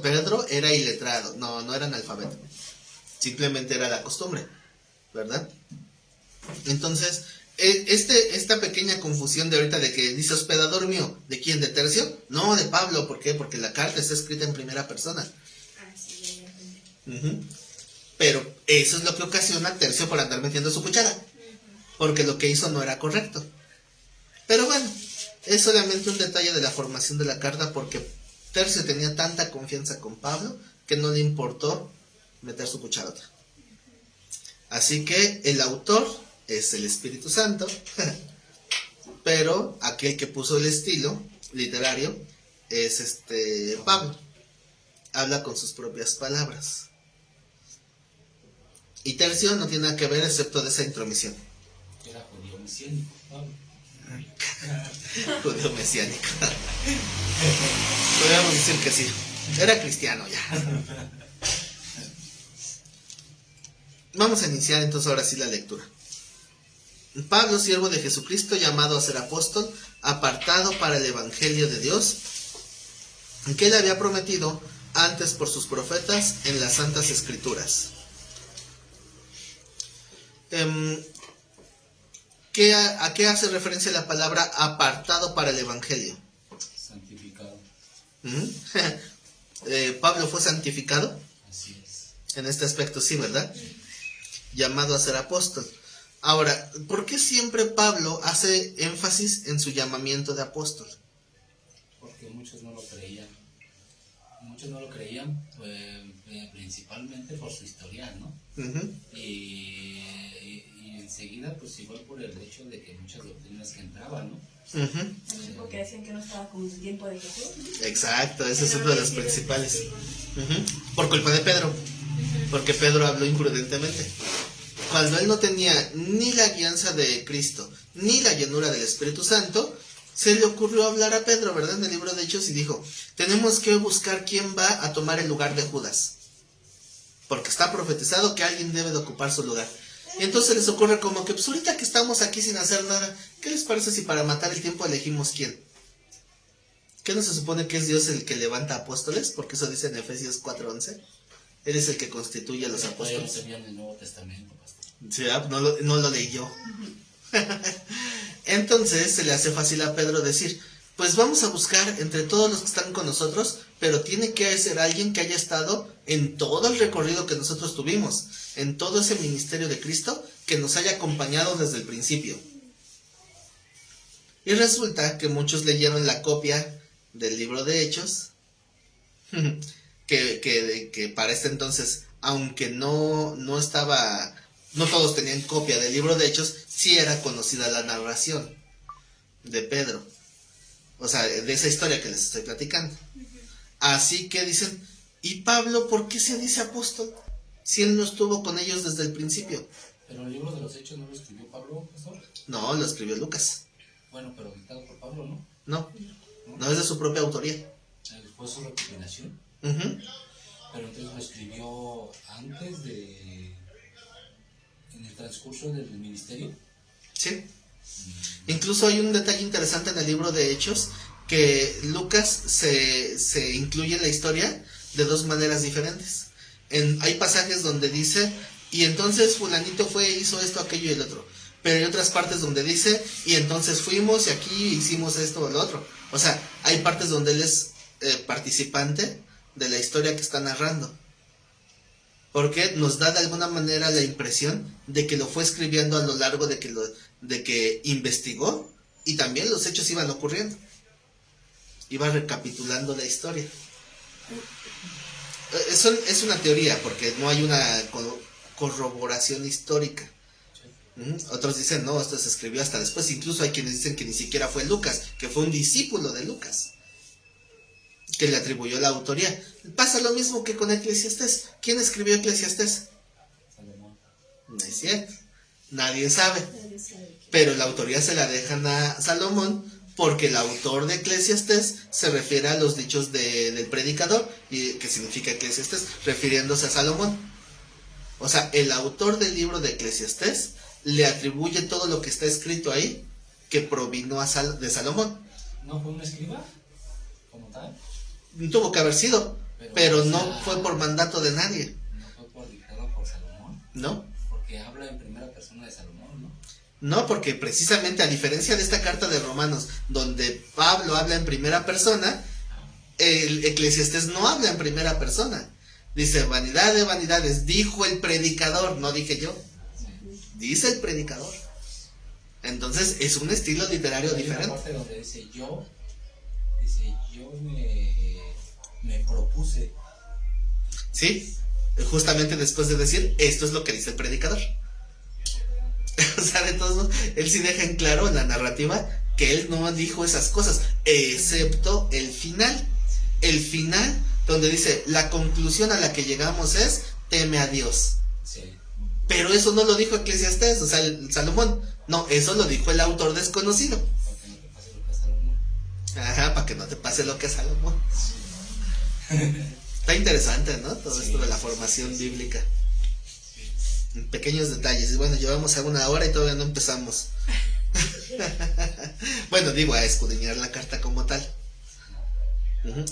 Pedro era iletrado. No era analfabeto. Simplemente era la costumbre, ¿verdad? Entonces, esta pequeña confusión de ahorita de que dice hospedador mío, ¿de quién? ¿De Tercio? No, de Pablo. ¿Por qué? Porque la carta está escrita en primera persona. Pero eso es lo que ocasiona a Tercio por andar metiendo su cuchara, porque lo que hizo no era correcto. Pero bueno, es solamente un detalle de la formación de la carta, porque Tercio tenía tanta confianza con Pablo que no le importó meter su cucharota. Así que el autor es el Espíritu Santo, pero aquel que puso el estilo literario es Pablo. Habla con sus propias palabras. Y Tercio no tiene nada que ver excepto de esa intromisión. Era judío mesiánico, Pablo. Judío mesiánico. Podríamos decir que sí. Era cristiano ya. Vamos a iniciar entonces ahora sí la lectura. Pablo, siervo de Jesucristo, llamado a ser apóstol, apartado para el evangelio de Dios, que él había prometido antes por sus profetas en las santas escrituras. ¿A qué hace referencia la palabra apartado para el evangelio? Santificado. Pablo fue santificado. Así es. En este aspecto sí, ¿verdad? Llamado a ser apóstol. Ahora, ¿por qué siempre Pablo hace énfasis en su llamamiento de apóstol? Porque muchos no lo creían. Muchos no lo creían, principalmente por su historial, ¿no? Y enseguida, pues igual por el hecho de que muchas doctrinas que entraban, ¿no? También porque decían que no estaba con el tiempo de Jesús. Exacto, ese es uno de los principales. Por culpa de Pedro, porque Pedro habló imprudentemente. Cuando él no tenía ni la guianza de Cristo, ni la llenura del Espíritu Santo, se le ocurrió hablar a Pedro, ¿verdad? En el libro de Hechos, y dijo, tenemos que buscar quién va a tomar el lugar de Judas, porque está profetizado que alguien debe de ocupar su lugar. Y entonces les ocurre como que, pues ahorita que estamos aquí sin hacer nada, ¿qué les parece si para matar el tiempo elegimos quién? ¿Qué no se supone que es Dios el que levanta apóstoles? Porque eso dice en Efesios 4:11. Él es el que constituye a los apóstoles. Se vio en el Nuevo Testamento, pastor. Sí, no lo leyó. Entonces se le hace fácil a Pedro decir, pues vamos a buscar entre todos los que están con nosotros, pero tiene que ser alguien que haya estado en todo el recorrido que nosotros tuvimos, en todo ese ministerio de Cristo, que nos haya acompañado desde el principio. Y resulta que muchos leyeron la copia del libro de Hechos, que para este entonces, aunque no todos tenían copia del libro de Hechos, sí era conocida la narración de Pedro. O sea, de esa historia que les estoy platicando. Así que dicen, ¿y Pablo por qué se dice apóstol? Si él no estuvo con ellos desde el principio. Pero el libro de los Hechos no lo escribió Pablo, pastor. No, lo escribió Lucas. Bueno, pero dictado por Pablo, ¿no? No es de su propia autoría. Fue su recopilación. Pero entonces lo escribió antes en el transcurso del ministerio. Sí. Incluso hay un detalle interesante en el libro de Hechos, que Lucas se incluye en la historia de dos maneras diferentes. Hay pasajes donde dice, y entonces fulanito hizo esto, aquello y el otro. Pero hay otras partes donde dice, y entonces fuimos y aquí hicimos esto o lo otro. O sea, hay partes donde él es participante de la historia que está narrando. porque nos da de alguna manera la impresión de que lo fue escribiendo a lo largo de que investigó, y también los hechos iban ocurriendo. Iba recapitulando la historia. Es una teoría, porque no hay una corroboración histórica. Otros dicen, no, esto se escribió hasta después. Incluso hay quienes dicen que ni siquiera fue Lucas, que fue un discípulo de Lucas, que le atribuyó la autoría. Pasa lo mismo que con Eclesiastés. ¿Quién escribió Eclesiastés? Salomón. No es cierto. Nadie sabe. Nadie sabe qué. Pero la autoría se la dejan a Salomón, porque el autor de Eclesiastés se refiere a los dichos del predicador, y que significa Eclesiastés, refiriéndose a Salomón. O sea, el autor del libro de Eclesiastés le atribuye todo lo que está escrito ahí, que provino de Salomón. ¿No fue un escriba como tal? Tuvo que haber sido, pero o no sea, fue por mandato de nadie, No fue por dictado por Salomón, ¿no? porque habla en primera persona de Salomón, ¿no? No, porque precisamente a diferencia de esta carta de Romanos, donde Pablo habla en primera persona, el Eclesiastés no habla en primera persona. Dice, vanidad de vanidades, dijo el predicador, no dije yo. Dice el predicador. Entonces es un estilo literario Hay diferente. una parte donde dice yo me propuse. Sí, justamente después de decir, esto es lo que dice el predicador. O sea, de todos modos, él sí deja en claro en la narrativa que él no dijo esas cosas, excepto el final. El final, donde dice, la conclusión a la que llegamos es, teme a Dios. Sí. Pero eso no lo dijo Eclesiastés, o sea, el Salomón. No, eso lo dijo el autor desconocido. Para que no te pase lo que a Salomón. Ajá, para que no te pase lo que a Salomón. Está interesante, ¿no? Todo Sí, esto de la sí, formación sí, sí. bíblica. Pequeños detalles. Y bueno, llevamos a 1 hora y todavía no empezamos. Bueno, digo, a escudriñar la carta como tal.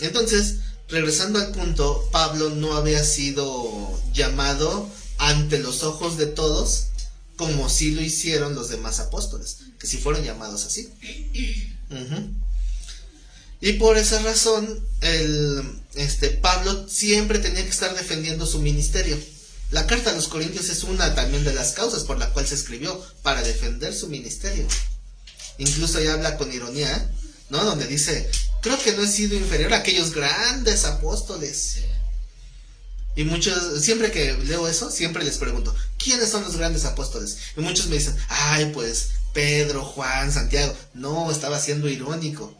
Entonces, regresando al punto, Pablo no había sido llamado ante los ojos de todos como sí lo hicieron los demás apóstoles, que sí fueron llamados así. Y por esa razón, Pablo siempre tenía que estar defendiendo su ministerio. La carta a los Corintios es una también de las causas por la cual se escribió, para defender su ministerio. Incluso ya habla con ironía, ¿no? Donde dice, creo que no he sido inferior a aquellos grandes apóstoles. Sí. Y muchos, siempre que leo eso, siempre les pregunto, ¿quiénes son los grandes apóstoles? Y muchos me dicen, ay, pues Pedro, Juan, Santiago. No, estaba siendo irónico.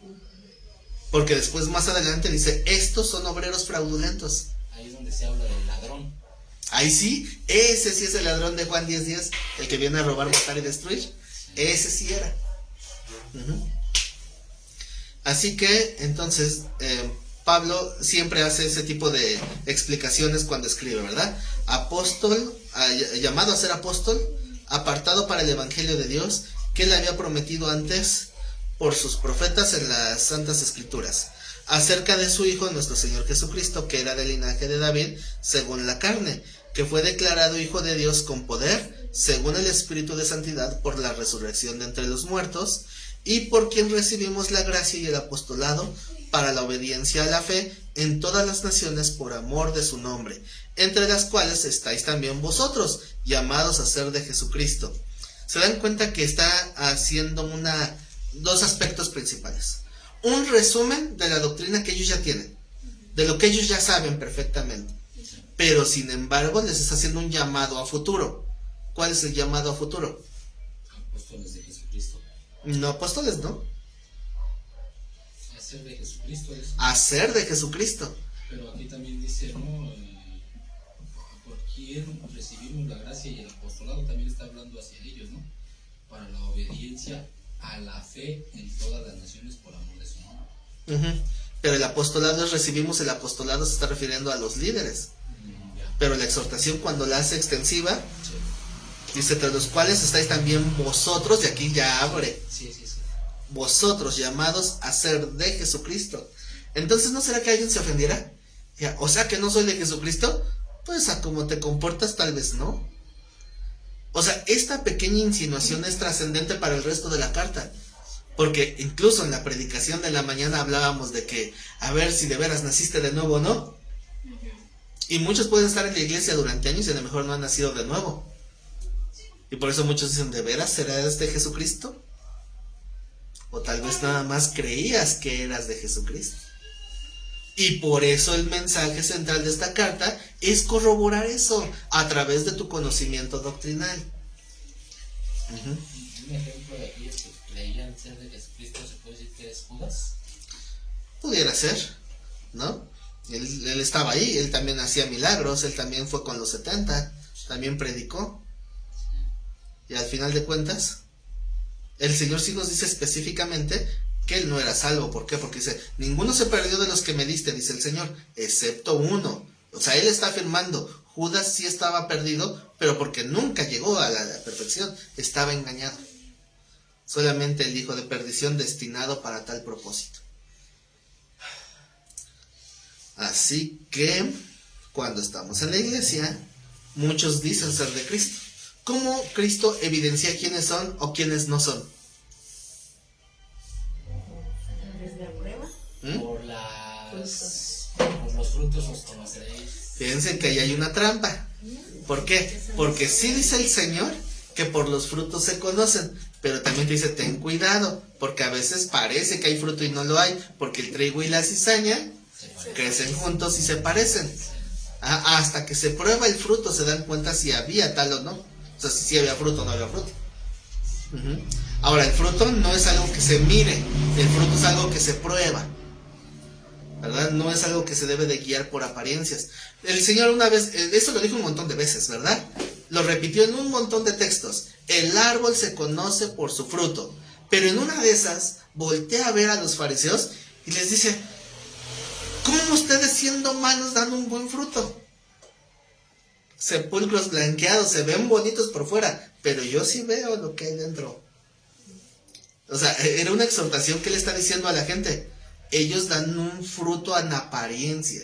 Porque después, más adelante, dice, estos son obreros fraudulentos. Ahí es donde se habla del ladrón. Ahí sí, ese sí es el ladrón de Juan 10:10, el que viene a robar, matar y destruir. Ese sí era. Así que, entonces, Pablo siempre hace ese tipo de explicaciones cuando escribe, ¿verdad? Apóstol, llamado a ser apóstol, apartado para el evangelio de Dios, que él había prometido antes por sus profetas en las santas escrituras, acerca de su Hijo, nuestro Señor Jesucristo, que era del linaje de David, según la carne, que fue declarado Hijo de Dios con poder, según el Espíritu de Santidad, por la resurrección de entre los muertos, y por quien recibimos la gracia y el apostolado para la obediencia a la fe en todas las naciones por amor de su nombre, entre las cuales estáis también vosotros, llamados a ser de Jesucristo. Se dan cuenta que está haciendo dos aspectos principales. Un resumen de la doctrina que ellos ya tienen, de lo que ellos ya saben perfectamente, pero sin embargo les está haciendo un llamado a futuro. ¿Cuál es el llamado a futuro? Apóstoles de Jesucristo. No apóstoles, ¿no? Hacer de Jesucristo es. Hacer de Jesucristo. Pero aquí también dice, ¿no? Por quien recibimos la gracia y el apostolado, también está hablando hacia ellos, ¿no? Para la obediencia a la fe en todas las naciones por amor de su nombre. Pero el apostolado recibimos, el apostolado se está refiriendo a los líderes. Ya. Pero la exhortación, cuando la hace extensiva, Sí. dice, entre los cuales estáis también vosotros, y aquí ya abre, Sí. vosotros llamados a ser de Jesucristo. Entonces, ¿no será que alguien se ofendiera? Ya, o sea, que no soy de Jesucristo, pues a como te comportas tal vez no. O sea, esta pequeña insinuación es trascendente para el resto de la carta, porque incluso en la predicación de la mañana hablábamos de que, a ver si de veras naciste de nuevo o no. Y muchos pueden estar en la iglesia durante años y a lo mejor no han nacido de nuevo. Y por eso muchos dicen, ¿de veras será este Jesucristo? O tal vez nada más creías que eras de Jesucristo. Y por eso el mensaje central de esta carta es corroborar eso a través de tu conocimiento doctrinal. Un ejemplo de aquellos que creían ser de Jesucristo, ¿se puede decir que es Judas? Pudiera ser, ¿no? Él estaba ahí, él también hacía milagros, él también fue con los 70, también predicó. Y al final de cuentas, el Señor sí nos dice específicamente que él no era salvo. ¿Por qué? Porque dice, ninguno se perdió de los que me diste, dice el Señor, excepto uno. O sea, él está afirmando, Judas sí estaba perdido, pero porque nunca llegó a la perfección, estaba engañado. Solamente el hijo de perdición destinado para tal propósito. Así que, cuando estamos en la iglesia, muchos dicen ser de Cristo. ¿Cómo Cristo evidencia quiénes son o quiénes no son? ¿Desde la prueba? Por los frutos os conoceréis. Fíjense que ahí hay una trampa. ¿Por qué? Porque sí dice el Señor que por los frutos se conocen, pero también te dice, ten cuidado, porque a veces parece que hay fruto y no lo hay, porque el trigo y la cizaña crecen juntos y se parecen. Hasta que se prueba el fruto se dan cuenta si había tal o no. O sea, si había fruto o no había fruto. Ahora, el fruto no es algo que se mire, el fruto es algo que se prueba, ¿verdad? No es algo que se debe de guiar por apariencias. El Señor una vez, eso lo dijo un montón de veces, ¿verdad? Lo repitió en un montón de textos. El árbol se conoce por su fruto. Pero en una de esas, voltea a ver a los fariseos y les dice, ¿cómo ustedes siendo malos dan un buen fruto? Sepulcros blanqueados, se ven bonitos por fuera, pero yo sí veo lo que hay dentro. O sea, era una exhortación que le está diciendo a la gente. Ellos dan un fruto en apariencia,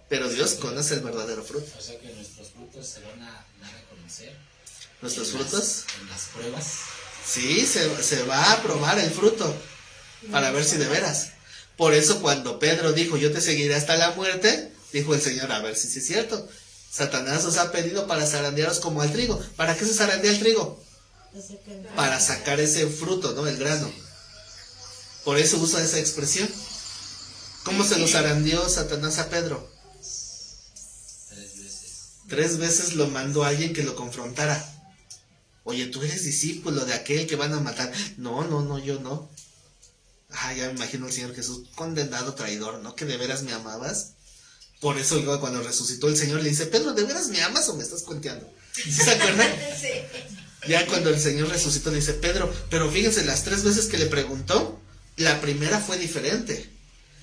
pero Dios conoce el verdadero fruto. O sea que nuestros frutos se van a dar a conocer. ¿Nuestros frutos? En las pruebas. Sí, se va a probar el fruto para ver si de veras. Por eso cuando Pedro dijo, yo te seguiré hasta la muerte, dijo el Señor, a ver si es cierto. Satanás os ha pedido para zarandearos como al trigo. ¿Para qué se zarandea el trigo? Para sacar ese fruto, ¿no? El grano. Por eso usa esa expresión. ¿Cómo se lo zarandeó Satanás a Pedro? 3 veces. 3 veces lo mandó a alguien que lo confrontara. Oye, tú eres discípulo de aquel que van a matar. No, yo no. Ya me imagino al Señor Jesús, condenado traidor, ¿no? Que de veras me amabas. Por eso luego cuando resucitó el Señor le dice, Pedro, ¿de veras me amas o me estás cuenteando? ¿Sí se acuerdan? Sí. Ya cuando el Señor resucitó le dice, Pedro, pero fíjense, las 3 veces que le preguntó, la primera fue diferente.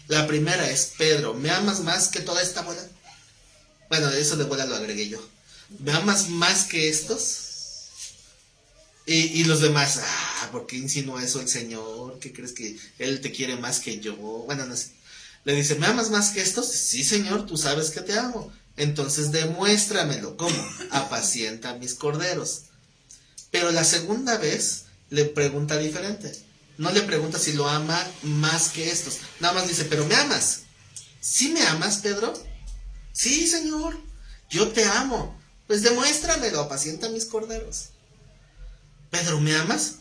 La primera es, Pedro, ¿me amas más que toda esta bola? Bueno, eso de bola lo agregué yo. ¿Me amas más que estos? Y los demás, ¿por qué insinúa eso el Señor? ¿Qué crees que Él te quiere más que yo? Bueno, no sé. Le dice, ¿me amas más que estos? Sí, Señor, tú sabes que te amo. Entonces demuéstramelo. ¿Cómo? Apacienta mis corderos. Pero la segunda vez le pregunta diferente. No le pregunta si lo ama más que estos. Nada más dice, ¿pero me amas? ¿Sí me amas, Pedro? Sí, Señor, yo te amo. Pues demuéstramelo, apacienta mis corderos. Pedro, ¿me amas?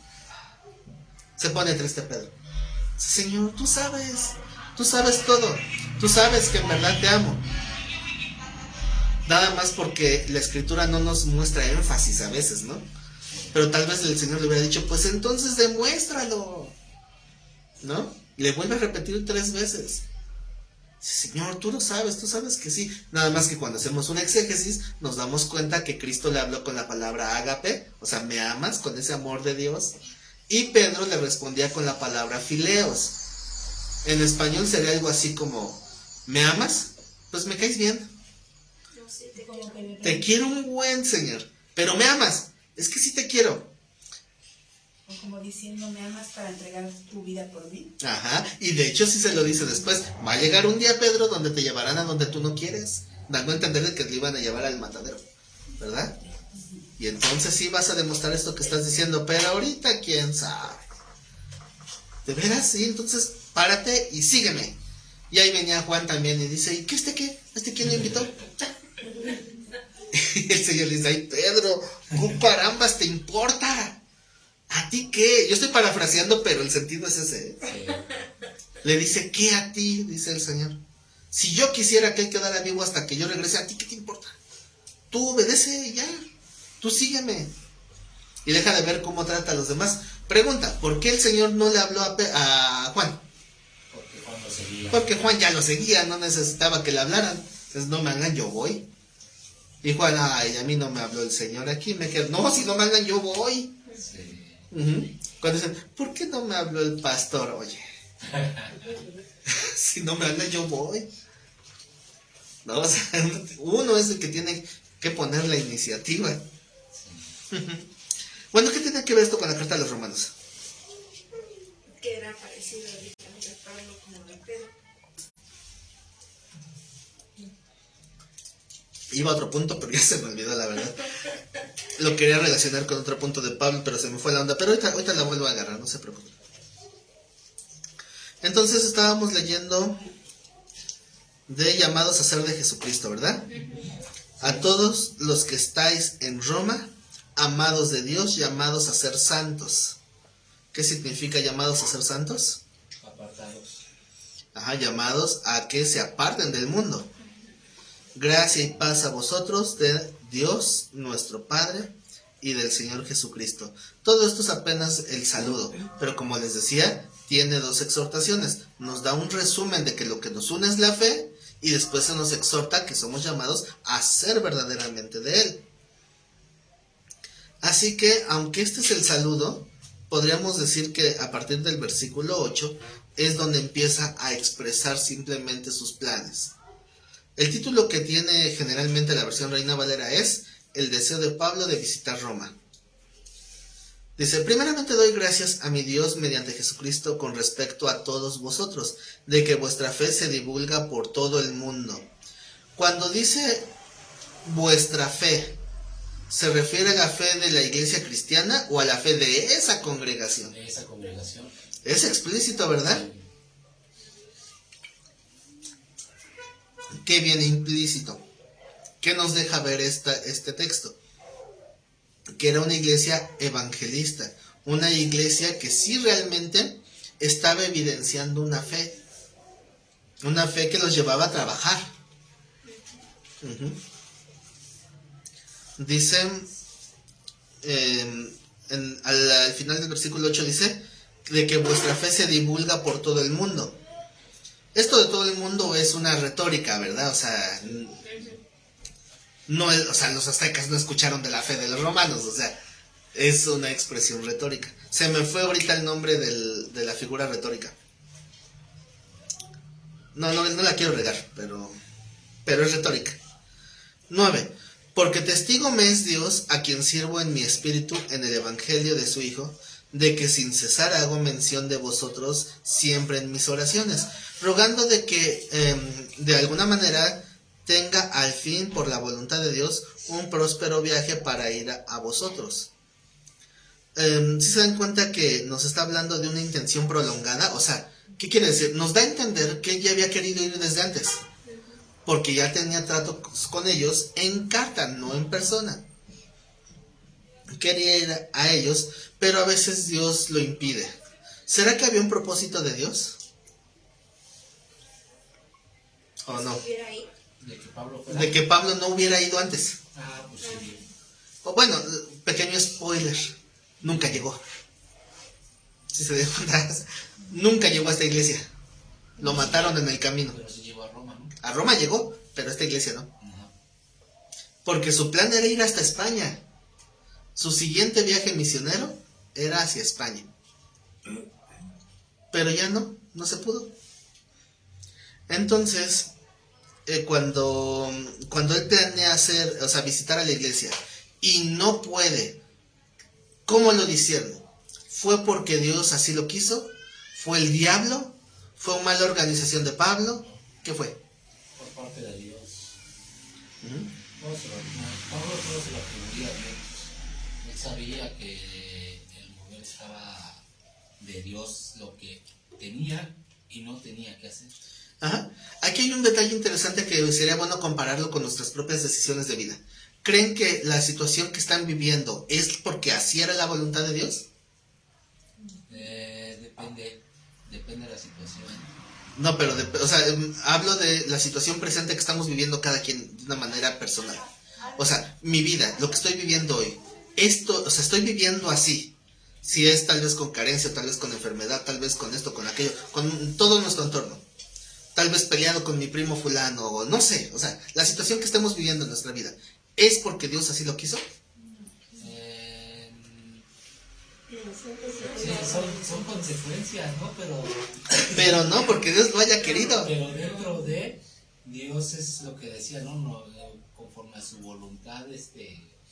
Se pone triste Pedro. Señor, tú sabes todo. Tú sabes que en verdad te amo. Nada más porque la escritura no nos muestra énfasis a veces, ¿no? Pero tal vez el Señor le hubiera dicho, pues entonces demuéstralo, ¿no? Le vuelve a repetir 3 veces. Señor, tú lo sabes, tú sabes que sí. Nada más que cuando hacemos una exégesis nos damos cuenta que Cristo le habló con la palabra ágape, o sea, me amas, con ese amor de Dios. Y Pedro le respondía con la palabra fileos. En español sería algo así como, ¿me amas? Pues me caes bien. No, sí, Te quiero un buen, Señor. Pero ¿me amas? Es que sí te quiero. O como diciendo, ¿me amas para entregar tu vida por mí? Ajá, y de hecho sí se lo dice después. Va a llegar un día, Pedro, donde te llevarán a donde tú no quieres, dando a entender que le iban a llevar al matadero, ¿verdad? Y entonces sí vas a demostrar esto que estás diciendo, pero ahorita quién sabe. ¿De veras? Sí, entonces párate y sígueme. Y ahí venía Juan también y dice, ¿y qué este qué? ¿Este quién lo invitó? Y el Señor le dice, ay Pedro, ¿cómo carambas te importa? ¿A ti qué? Yo estoy parafraseando, pero el sentido es ese. Le dice, ¿qué a ti? Dice el Señor. Si yo quisiera que él quedara vivo hasta que yo regrese, ¿a ti qué te importa? Tú obedece y ya. Tú sígueme. Y deja de ver cómo trata a los demás. Pregunta, ¿por qué el Señor no le habló a Juan? Porque Juan lo seguía. Porque Juan ya lo seguía, no necesitaba que le hablaran. Entonces no me hablan, yo voy. Y Juan, ay, a mí no me habló el Señor aquí, me quedo, no, si no me hablan, yo voy. Sí. Cuando dicen, ¿por qué no me habló el pastor? Oye, si no me habla, yo voy. No, o sea, uno es el que tiene que poner la iniciativa. Bueno, ¿qué tiene que ver esto con la carta de los Romanos? Que era parecido al de Pablo como de Pedro. Iba a otro punto, pero ya se me olvidó la verdad. Lo quería relacionar con otro punto de Pablo, pero se me fue la onda. Pero ahorita la vuelvo a agarrar, no se preocupen. Entonces estábamos leyendo de llamados a ser de Jesucristo, ¿verdad? A todos los que estáis en Roma, amados de Dios, llamados a ser santos. ¿Qué significa llamados a ser santos? Apartados. Ajá, llamados a que se aparten del mundo. Gracia y paz a vosotros de Dios, nuestro Padre, y del Señor Jesucristo. Todo esto es apenas el saludo, pero como les decía, tiene dos exhortaciones. Nos da un resumen de que lo que nos une es la fe, y después se nos exhorta que somos llamados a ser verdaderamente de Él. Así que, aunque este es el saludo, podríamos decir que a partir del versículo 8 es donde empieza a expresar simplemente sus planes. El título que tiene generalmente la versión Reina Valera es El deseo de Pablo de visitar Roma. Dice, primeramente doy gracias a mi Dios mediante Jesucristo con respecto a todos vosotros, de que vuestra fe se divulga por todo el mundo. Cuando dice vuestra fe, ¿se refiere a la fe de la iglesia cristiana o a la fe de esa congregación? De esa congregación. Es explícito, ¿verdad? ¿Qué viene implícito? ¿Qué nos deja ver este texto? Que era una iglesia evangelista, una iglesia que sí realmente estaba evidenciando una fe que los llevaba a trabajar. Dice, al final del versículo 8 dice, de que vuestra fe se divulga por todo el mundo. Esto de todo el mundo es una retórica, ¿verdad? O sea, no, los aztecas no escucharon de la fe de los romanos, o sea, es una expresión retórica. Se me fue ahorita el nombre de la figura retórica. No la quiero regar, pero es retórica. 9. Porque testigo me es Dios, a quien sirvo en mi espíritu en el evangelio de su Hijo, de que sin cesar hago mención de vosotros siempre en mis oraciones, rogando de que de alguna manera tenga al fin, por la voluntad de Dios, un próspero viaje para ir a vosotros. Si se dan cuenta que nos está hablando de una intención prolongada, o sea, ¿qué quiere decir? Nos da a entender que él ya había querido ir desde antes, porque ya tenía trato con ellos en carta, no en persona. Quería ir a ellos, pero a veces Dios lo impide. ¿Será que había un propósito de Dios? ¿O no? De que Pablo no hubiera ido antes. Ah, pues sí. O bueno, pequeño spoiler, nunca llegó. Si se dan cuenta, nunca llegó a esta iglesia. Lo mataron en el camino. Pero sí llegó a Roma, ¿no? A Roma llegó, pero a esta iglesia no. Ajá. Porque su plan era ir hasta España. Su siguiente viaje misionero era hacia España. Pero ya no se pudo. Entonces, cuando él planea visitar a la iglesia y no puede, ¿cómo lo discierne? ¿Fue porque Dios así lo quiso? ¿Fue el diablo? ¿Fue una mala organización de Pablo? ¿Qué fue? Por parte de Dios. Pablo todo se lo atribuía a Dios. Él sabía que el mover estaba de Dios, lo que tenía y no tenía que hacer. Ajá. Aquí hay un detalle interesante que sería bueno compararlo con nuestras propias decisiones de vida. ¿Creen que la situación que están viviendo es porque así era la voluntad de Dios? Depende de la situación. No, pero o sea, hablo de la situación presente que estamos viviendo cada quien de una manera personal. O sea, mi vida, lo que estoy viviendo hoy, esto, o sea, estoy viviendo así. Si es tal vez con carencia, tal vez con enfermedad, tal vez con esto, con aquello, con todo nuestro entorno. Tal vez peleado con mi primo fulano, o no sé, o sea, la situación que estamos viviendo en nuestra vida, ¿es porque Dios así lo quiso? Sí, son consecuencias, ¿no? Pero no porque Dios lo haya querido. Pero dentro de Dios es lo que decía, ¿no? Conforme a su voluntad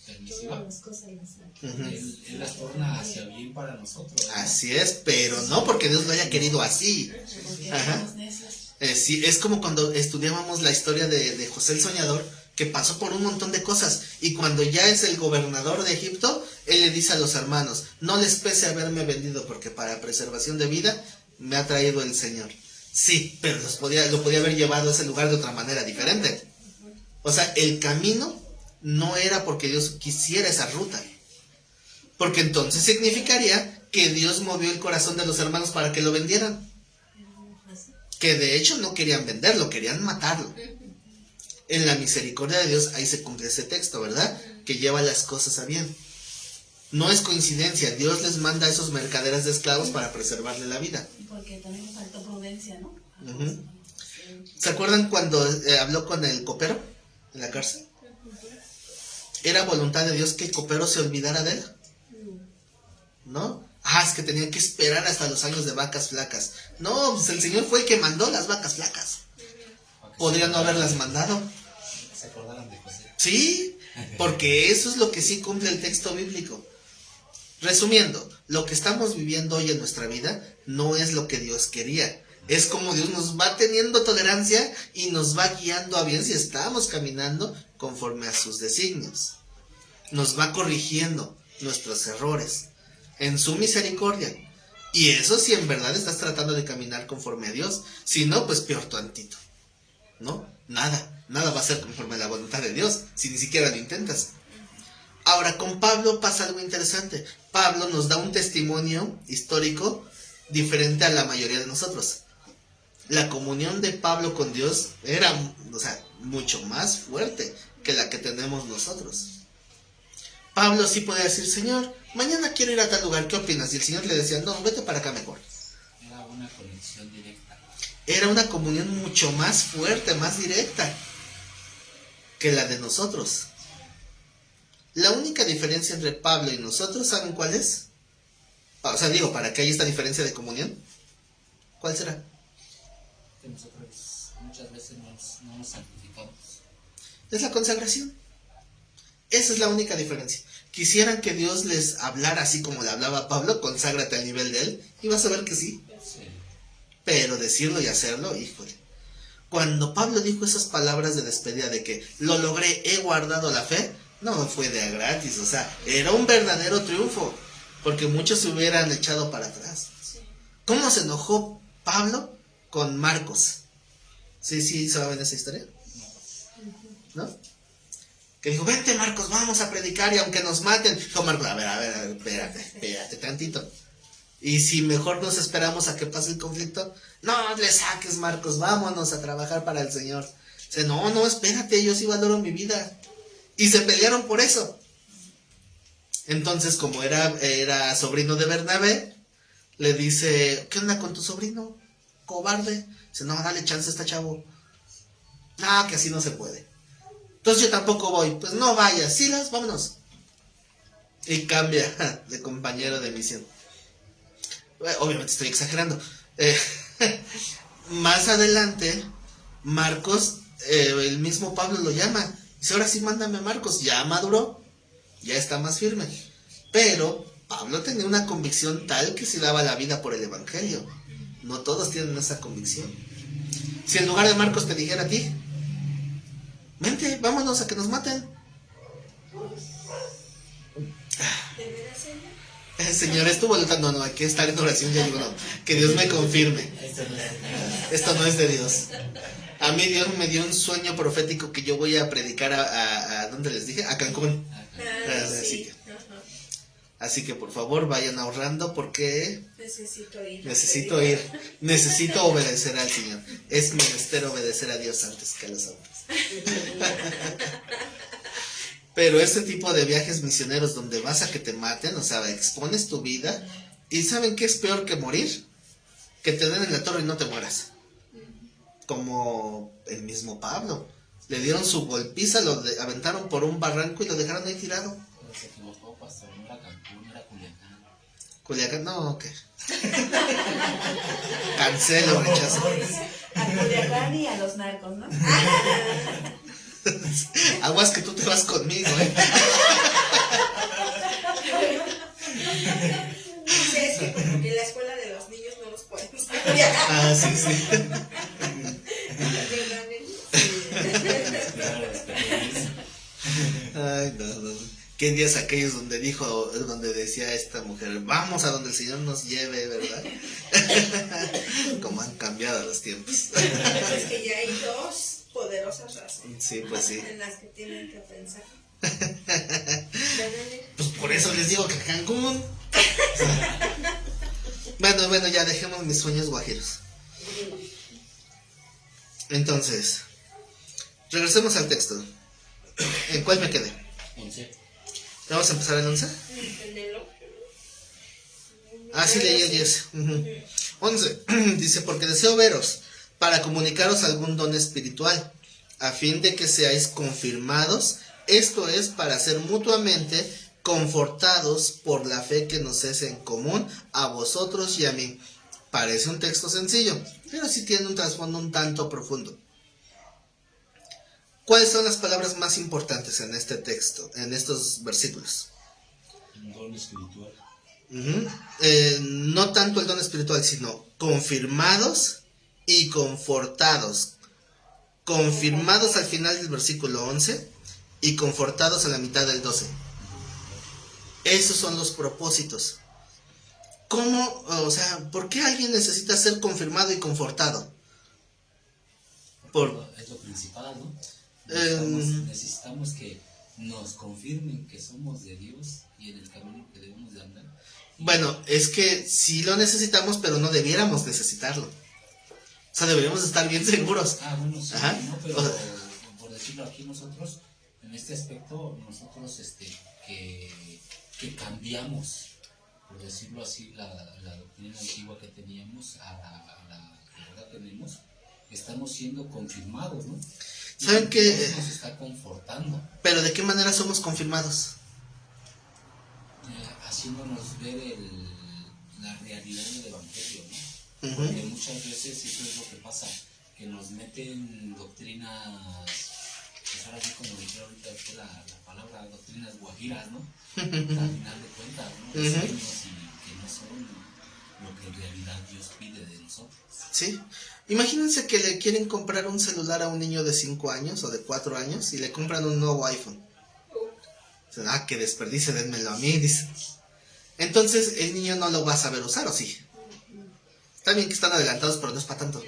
permisiva, Todas las cosas las hace. él las torna hacia bien para nosotros, ¿no? Así es, pero no porque Dios lo haya querido así. Porque Ajá. éramos necios. Sí, es como cuando estudiábamos la historia de José el Soñador, que pasó por un montón de cosas, y cuando ya es el gobernador de Egipto, él le dice a los hermanos, no les pese haberme vendido, porque para preservación de vida me ha traído el Señor. Sí, pero lo podía haber llevado a ese lugar de otra manera diferente. O sea, el camino no era porque Dios quisiera esa ruta, porque entonces significaría que Dios movió el corazón de los hermanos para que lo vendieran, que de hecho no querían venderlo, querían matarlo. En la misericordia de Dios ahí se cumple ese texto, ¿verdad? Que lleva las cosas a bien. No es coincidencia, Dios les manda a esos mercaderes de esclavos para preservarle la vida. Porque también faltó prudencia, ¿no? Ujú. ¿Se acuerdan cuando habló con el copero en la cárcel? ¿Era voluntad de Dios que el copero se olvidara de él? ¿No? Es que tenían que esperar hasta los años de vacas flacas. No, pues el Señor fue el que mandó las vacas flacas. Podría no haberlas mandado. Se acordaron de José. Sí, porque eso es lo que sí cumple el texto bíblico. Resumiendo, lo que estamos viviendo hoy en nuestra vida no es lo que Dios quería. Es como Dios nos va teniendo tolerancia y nos va guiando a bien si estamos caminando conforme a sus designios. Nos va corrigiendo nuestros errores en su misericordia. Y eso si en verdad estás tratando de caminar conforme a Dios. Si no, pues peor tantito. ¿No? Nada va a ser conforme a la voluntad de Dios, si ni siquiera lo intentas. Ahora, con Pablo pasa algo interesante. Pablo nos da un testimonio histórico diferente a la mayoría de nosotros. La comunión de Pablo con Dios era, o sea, mucho más fuerte que la que tenemos nosotros. Pablo sí podía decir, Señor, mañana quiero ir a tal lugar, ¿qué opinas? Y el Señor le decía, no, vete para acá mejor. Era una conexión directa. Era una comunión mucho más fuerte, más directa que la de nosotros. La única diferencia entre Pablo y nosotros, ¿saben cuál es? O sea, digo, para que haya esta diferencia de comunión, ¿cuál será? Que nosotros muchas veces no nos santificamos. Es la consagración. Esa es la única diferencia. Quisieran que Dios les hablara así como le hablaba a Pablo, conságrate al nivel de él, y vas a ver que sí. Sí. Pero decirlo y hacerlo, híjole. Cuando Pablo dijo esas palabras de despedida de que lo logré, he guardado la fe, no fue de a gratis, o sea, era un verdadero triunfo, porque muchos se hubieran echado para atrás. ¿Cómo se enojó Pablo con Marcos? ¿Sí saben esa historia? ¿No? Que dijo, vente Marcos, vamos a predicar y aunque nos maten. Dijo Marcos, a ver, espérate tantito. Y si mejor nos esperamos a que pase el conflicto, no le saques Marcos, vámonos a trabajar para el Señor. Dice, no, espérate, yo sí valoro mi vida. Y se pelearon por eso. Entonces, como era sobrino de Bernabé, le dice, ¿qué onda con tu sobrino? Cobarde. Dice, no, dale chance a este chavo. No, que así no se puede. Entonces yo tampoco voy. Pues no vayas, Silas, vámonos. Y cambia de compañero de misión. Obviamente estoy exagerando. Más adelante, Marcos, el mismo Pablo lo llama. Dice, ahora sí mándame a Marcos. Ya maduró, ya está más firme. Pero Pablo tenía una convicción tal que se daba la vida por el evangelio. No todos tienen esa convicción. Si en lugar de Marcos te dijera a ti, vente, vámonos a que nos maten. Señor, es tu voluntad. No, hay que estar en oración. Yo digo, no, que Dios me confirme. Esto no es de Dios. A mí Dios me dio un sueño profético que yo voy a predicar a ¿dónde les dije? A Cancún. Sí. Así que por favor vayan ahorrando porque Necesito ir. Necesito obedecer al Señor. Es menester obedecer a Dios antes que a los hombres. Pero este tipo de viajes misioneros donde vas a que te maten, o sea, expones tu vida, y ¿saben qué es peor que morir? Que te den en la torre y no te mueras. Como el mismo Pablo. Le dieron su golpiza, aventaron por un barranco y lo dejaron ahí tirado. Pero se equivocó, pastor, no era Cancún, era Culiacán. Culiacán, no, ok. Cancelo, rechazo. A Culiacán y a los narcos, ¿no? Aguas que tú te vas conmigo, Sí, es que como que en la escuela de los niños no los podemos cambiar. Ah, sí, sí. ¿Verdad, Nelly? Ay, no. ¿Qué días aquellos donde decía esta mujer, vamos a donde el Señor nos lleve, ¿verdad? Como han cambiado los tiempos. Es que ya hay dos poderosas razones. Sí, pues sí. En las que tienen que pensar. ¿Verdad, Nelly? Pues por eso les digo que Cancún. Bueno, ya dejemos mis sueños guajiros. Entonces, regresemos al texto. ¿En cuál me quedé? 11. ¿Vamos a empezar el 11? El de lo- Ah, sí, leí el 10. 11. Dice, porque deseo veros para comunicaros algún don espiritual, a fin de que seáis confirmados, esto es, para ser mutuamente confortados por la fe que nos es en común a vosotros y a mí. Parece un texto sencillo, pero sí tiene un trasfondo un tanto profundo. ¿Cuáles son las palabras más importantes en este texto, en estos versículos? Un don espiritual. No tanto el don espiritual, sino confirmados y confortados. Confirmados al final del versículo 11 y confortados a la mitad del 12. Esos son los propósitos. ¿Cómo? O sea, ¿por qué alguien necesita ser confirmado y confortado? Es lo principal, ¿no? Necesitamos que nos confirmen que somos de Dios y en el camino que debemos de andar. Bueno, es que sí lo necesitamos, pero no debiéramos necesitarlo. O sea, deberíamos estar bien seguros. Bueno, sí, Ajá. ¿no? Pero O sea, por decirlo aquí nosotros, en este aspecto, nosotros que cambiamos, por decirlo así, la doctrina antigua que teníamos a la que ahora tenemos, estamos siendo confirmados, ¿no? ¿Saben qué? Dios nos está confortando, Pero ¿de qué manera somos confirmados? haciéndonos ver la realidad del Evangelio, ¿no? Ujú. Porque muchas veces eso es lo que pasa, que nos meten doctrinas, pues ahora sí como dijeron ahorita que la palabra doctrinas guajiras, ¿no? Al final de cuentas, ¿no? Ujú. Sueños y que no son lo que en realidad Dios pide de nosotros. Sí. Imagínense que le quieren comprar un celular a un niño de 5 años o de 4 años y le compran un nuevo iPhone. Dicen, que desperdicio, dénmelo a mí, dice. Entonces el niño no lo va a saber usar, ¿o sí? Está bien que están adelantados, pero no es para tanto.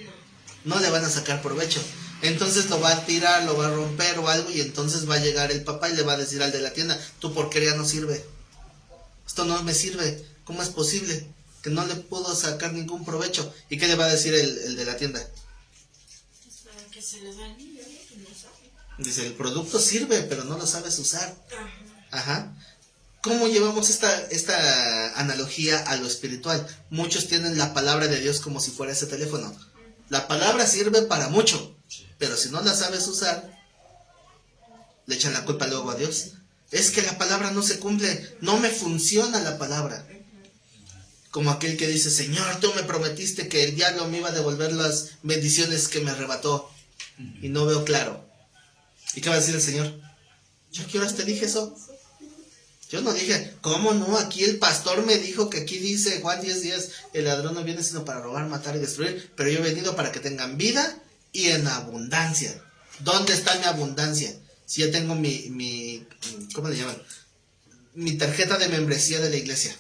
No le van a sacar provecho. Entonces lo va a tirar, lo va a romper o algo, y entonces va a llegar el papá y le va a decir al de la tienda, tu porquería no sirve. Esto no me sirve. ¿Cómo es posible que no le puedo sacar ningún provecho? ¿Y qué le va a decir el de la tienda? Pues para que se les da al niño, ¿no? Que no sabe. Dice, el producto sirve, pero no lo sabes usar. Ajá. Ajá. ¿Cómo llevamos esta analogía a lo espiritual? Muchos tienen la palabra de Dios como si fuera ese teléfono. La palabra sirve para mucho, pero si no la sabes usar, le echan la culpa luego a Dios. Es que la palabra no se cumple, no me funciona la palabra. Como aquel que dice, Señor, tú me prometiste que el diablo me iba a devolver las bendiciones que me arrebató y no veo claro. ¿Y qué va a decir el Señor? ¿Yo qué horas te dije eso? Yo no dije, ¿cómo no? Aquí el pastor me dijo que aquí dice Juan 10:10, el ladrón no viene sino para robar, matar y destruir, pero yo he venido para que tengan vida y en abundancia. ¿Dónde está mi abundancia? Si yo tengo mi ¿cómo le llaman? Mi tarjeta de membresía de la iglesia.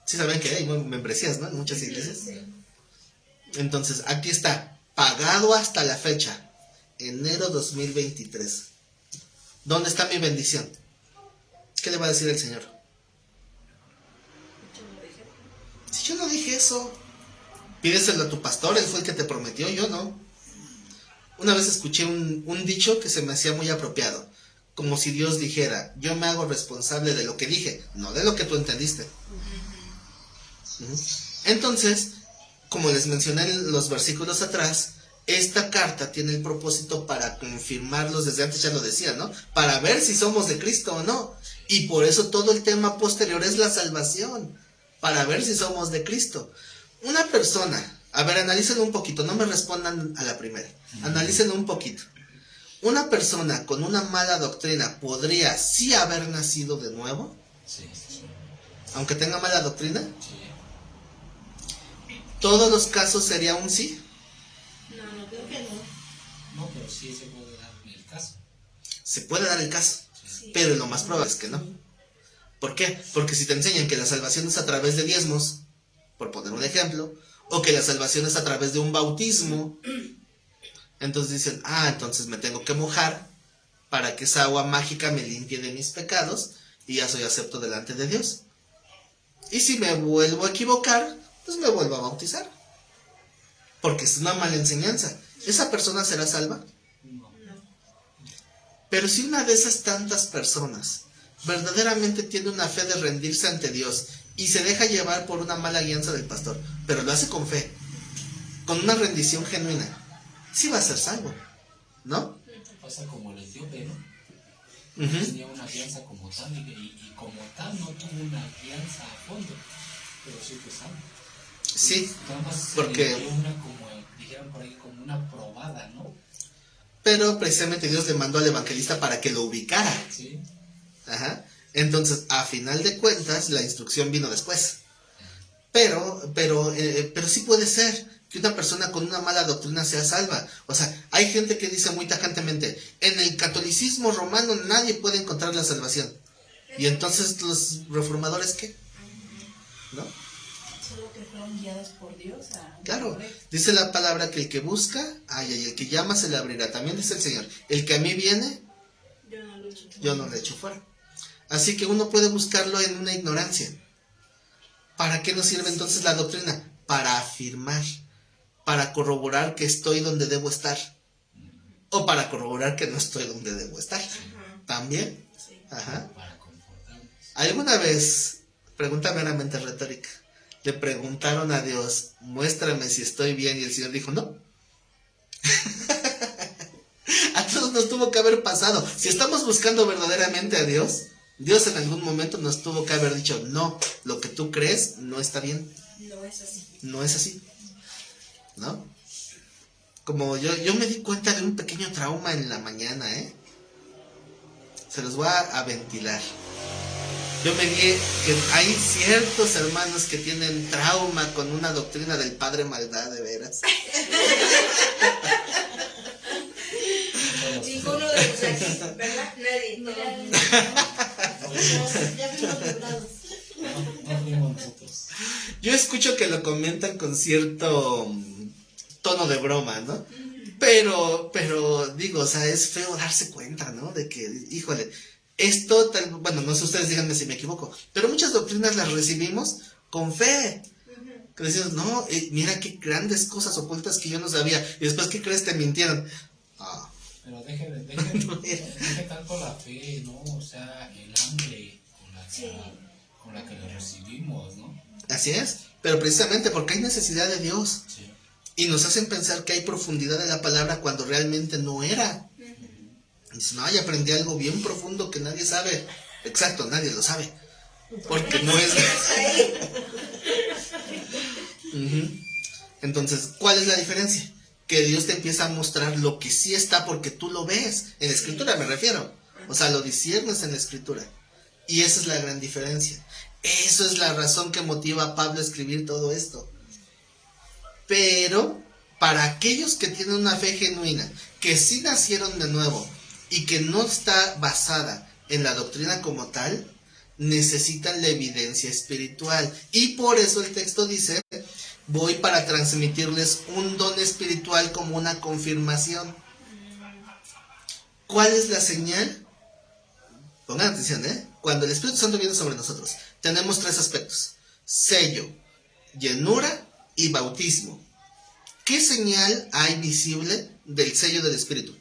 Sí saben que hay membresías, ¿no? En muchas iglesias. Entonces, aquí está, pagado hasta la fecha, enero 2023. ¿Dónde está mi bendición? ¿Qué le va a decir el Señor? Si yo no dije eso, pídeselo a tu pastor, él fue el que te prometió, yo no. Una vez escuché un dicho que se me hacía muy apropiado, como si Dios dijera, yo me hago responsable de lo que dije, no de lo que tú entendiste. Entonces, como les mencioné en los versículos atrás, esta carta tiene el propósito para confirmarlos, desde antes ya lo decía, ¿no? Para ver si somos de Cristo o no. Y por eso todo el tema posterior es la salvación, para ver si somos de Cristo. Una persona, a ver, analícenlo un poquito, no me respondan a la primera, analícenlo un poquito. Una persona con una mala doctrina podría sí haber nacido de nuevo, Sí. aunque tenga mala doctrina. Sí. ¿Todos los casos sería un sí? No, creo que no. No, pero sí se puede dar el caso. Se puede dar el caso, Sí. pero lo más probable es que no. ¿Por qué? Porque si te enseñan que la salvación es a través de diezmos, por poner un ejemplo, o que la salvación es a través de un bautismo, entonces dicen, entonces me tengo que mojar para que esa agua mágica me limpie de mis pecados y ya soy acepto delante de Dios. Y si me vuelvo a equivocar, pues me vuelvo a bautizar. Porque es una mala enseñanza. ¿Esa persona será salva? No. Pero si una de esas tantas personas verdaderamente tiene una fe de rendirse ante Dios y se deja llevar por una mala guianza del pastor, pero lo hace con fe, con una rendición genuina, sí va a ser salvo, ¿no? Pasa como el etíope, ¿no? Ujú. Tenía una alianza como tal y como tal no tuvo una alianza a fondo, pero sí que sabe. Sí, Nada más se porque- le dio una, como dijeron por ahí, como una probada, ¿no? pero precisamente Dios le mandó al evangelista para que lo ubicara. Sí. Ajá. Entonces, a final de cuentas, la instrucción vino después. Pero sí puede ser que una persona con una mala doctrina sea salva. O sea, hay gente que dice muy tajantemente, en el catolicismo romano nadie puede encontrar la salvación. Y entonces, ¿los reformadores qué? ¿No? Solo que fueron guiados por Dios a... Claro, dice la palabra que el que busca, y el que llama se le abrirá. También dice el Señor, el que a mí viene, Yo no lo echo. yo no le echo fuera. Así que uno puede buscarlo en una ignorancia. ¿Para qué nos sirve entonces la doctrina? Para afirmar, para corroborar que estoy donde debo estar, o para corroborar que no estoy donde debo estar. También. Sí. Ajá. Para confortarnos. ¿Alguna vez, pregunta meramente retórica, le preguntaron a Dios, muéstrame si estoy bien, y el Señor dijo, no? A todos nos tuvo que haber pasado. Si estamos buscando verdaderamente a Dios, Dios en algún momento nos tuvo que haber dicho, no, lo que tú crees no está bien, No es así. no es así, ¿no? Como yo me di cuenta de un pequeño trauma en la mañana, se los voy a ventilar. Yo me di que hay ciertos hermanos que tienen trauma con una doctrina del padre maldad, de veras. Ninguno de los aquí, ¿verdad? Nadie. No. Ya fuimos librados. No fuimos nosotros. Yo escucho que lo comentan con cierto tono de broma, ¿no? Pero digo, o sea, es feo darse cuenta, ¿no? De que, híjole, esto, bueno, no sé, ustedes díganme si me equivoco, pero muchas doctrinas las recibimos con fe. Que decimos, no, mira qué grandes cosas ocultas que yo no sabía. Y después, ¿qué crees? Te mintieron. Pero deje tanto la fe, ¿no? O sea, el hambre con la que lo recibimos, ¿no? Así es, pero precisamente porque hay necesidad de Dios. Sí. Y nos hacen pensar que hay profundidad en la palabra cuando realmente no era. Dices, no, ya aprendí algo bien profundo que nadie sabe. Exacto, nadie lo sabe. Porque no es... Ujú. Entonces, ¿cuál es la diferencia? Que Dios te empieza a mostrar lo que sí está porque tú lo ves. En la escritura me refiero. O sea, lo disciernes en la escritura. Y esa es la gran diferencia. Eso es la razón que motiva a Pablo a escribir todo esto. Pero para aquellos que tienen una fe genuina, que sí nacieron de nuevo y que no está basada en la doctrina como tal, necesitan la evidencia espiritual. Y por eso el texto dice, voy para transmitirles un don espiritual como una confirmación. ¿Cuál es la señal? Pongan atención, Cuando el Espíritu Santo viene sobre nosotros, tenemos 3 aspectos: sello, llenura y bautismo. ¿Qué señal hay visible del sello del Espíritu?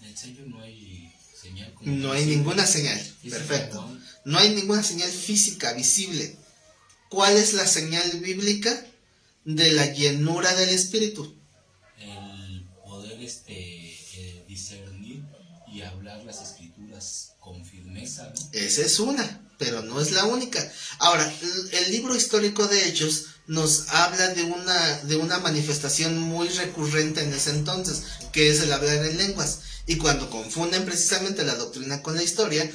El sello no hay señal. No hay ninguna señal. Perfecto. No hay ninguna señal física visible. ¿Cuál es la señal bíblica de la llenura del Espíritu? El poder discernir y hablar las escrituras con firmeza, ¿no? Esa es una, pero no es la única. Ahora, el libro histórico de Hechos nos habla de una manifestación muy recurrente en ese entonces, que es el hablar en lenguas. Y cuando confunden precisamente la doctrina con la historia,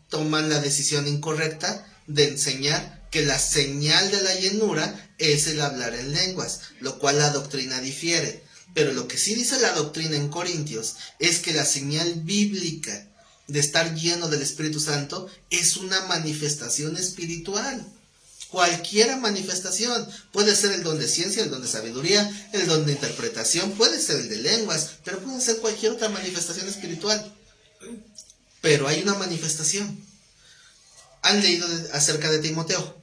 toman la decisión incorrecta de enseñar que la señal de la llenura es el hablar en lenguas, lo cual la doctrina difiere. Pero lo que sí dice la doctrina en Corintios es que la señal bíblica de estar lleno del Espíritu Santo es una manifestación espiritual. Cualquier manifestación, puede ser el don de ciencia, el don de sabiduría, el don de interpretación, puede ser el de lenguas, pero puede ser cualquier otra manifestación espiritual. Pero hay una manifestación. ¿Han leído acerca de Timoteo?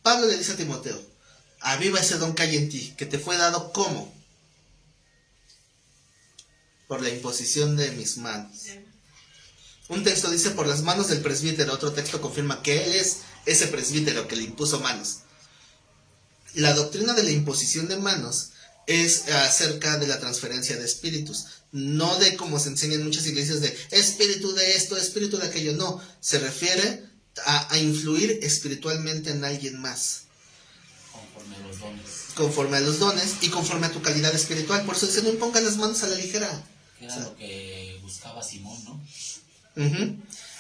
Pablo le dice a Timoteo, aviva ese don que hay en ti, que te fue dado ¿cómo? Por la imposición de mis manos. Un texto dice por las manos del presbítero, otro texto confirma que él es ese presbítero que le impuso manos. La doctrina de la imposición de manos es acerca de la transferencia de espíritus, no de como se enseña en muchas iglesias de espíritu de esto, espíritu de aquello, no, se refiere a influir espiritualmente en alguien más. Conforme a los dones. Conforme a los dones y conforme a tu calidad espiritual. Por eso dice, no impongas las manos a la ligera. Que era lo que buscaba Simón, ¿no?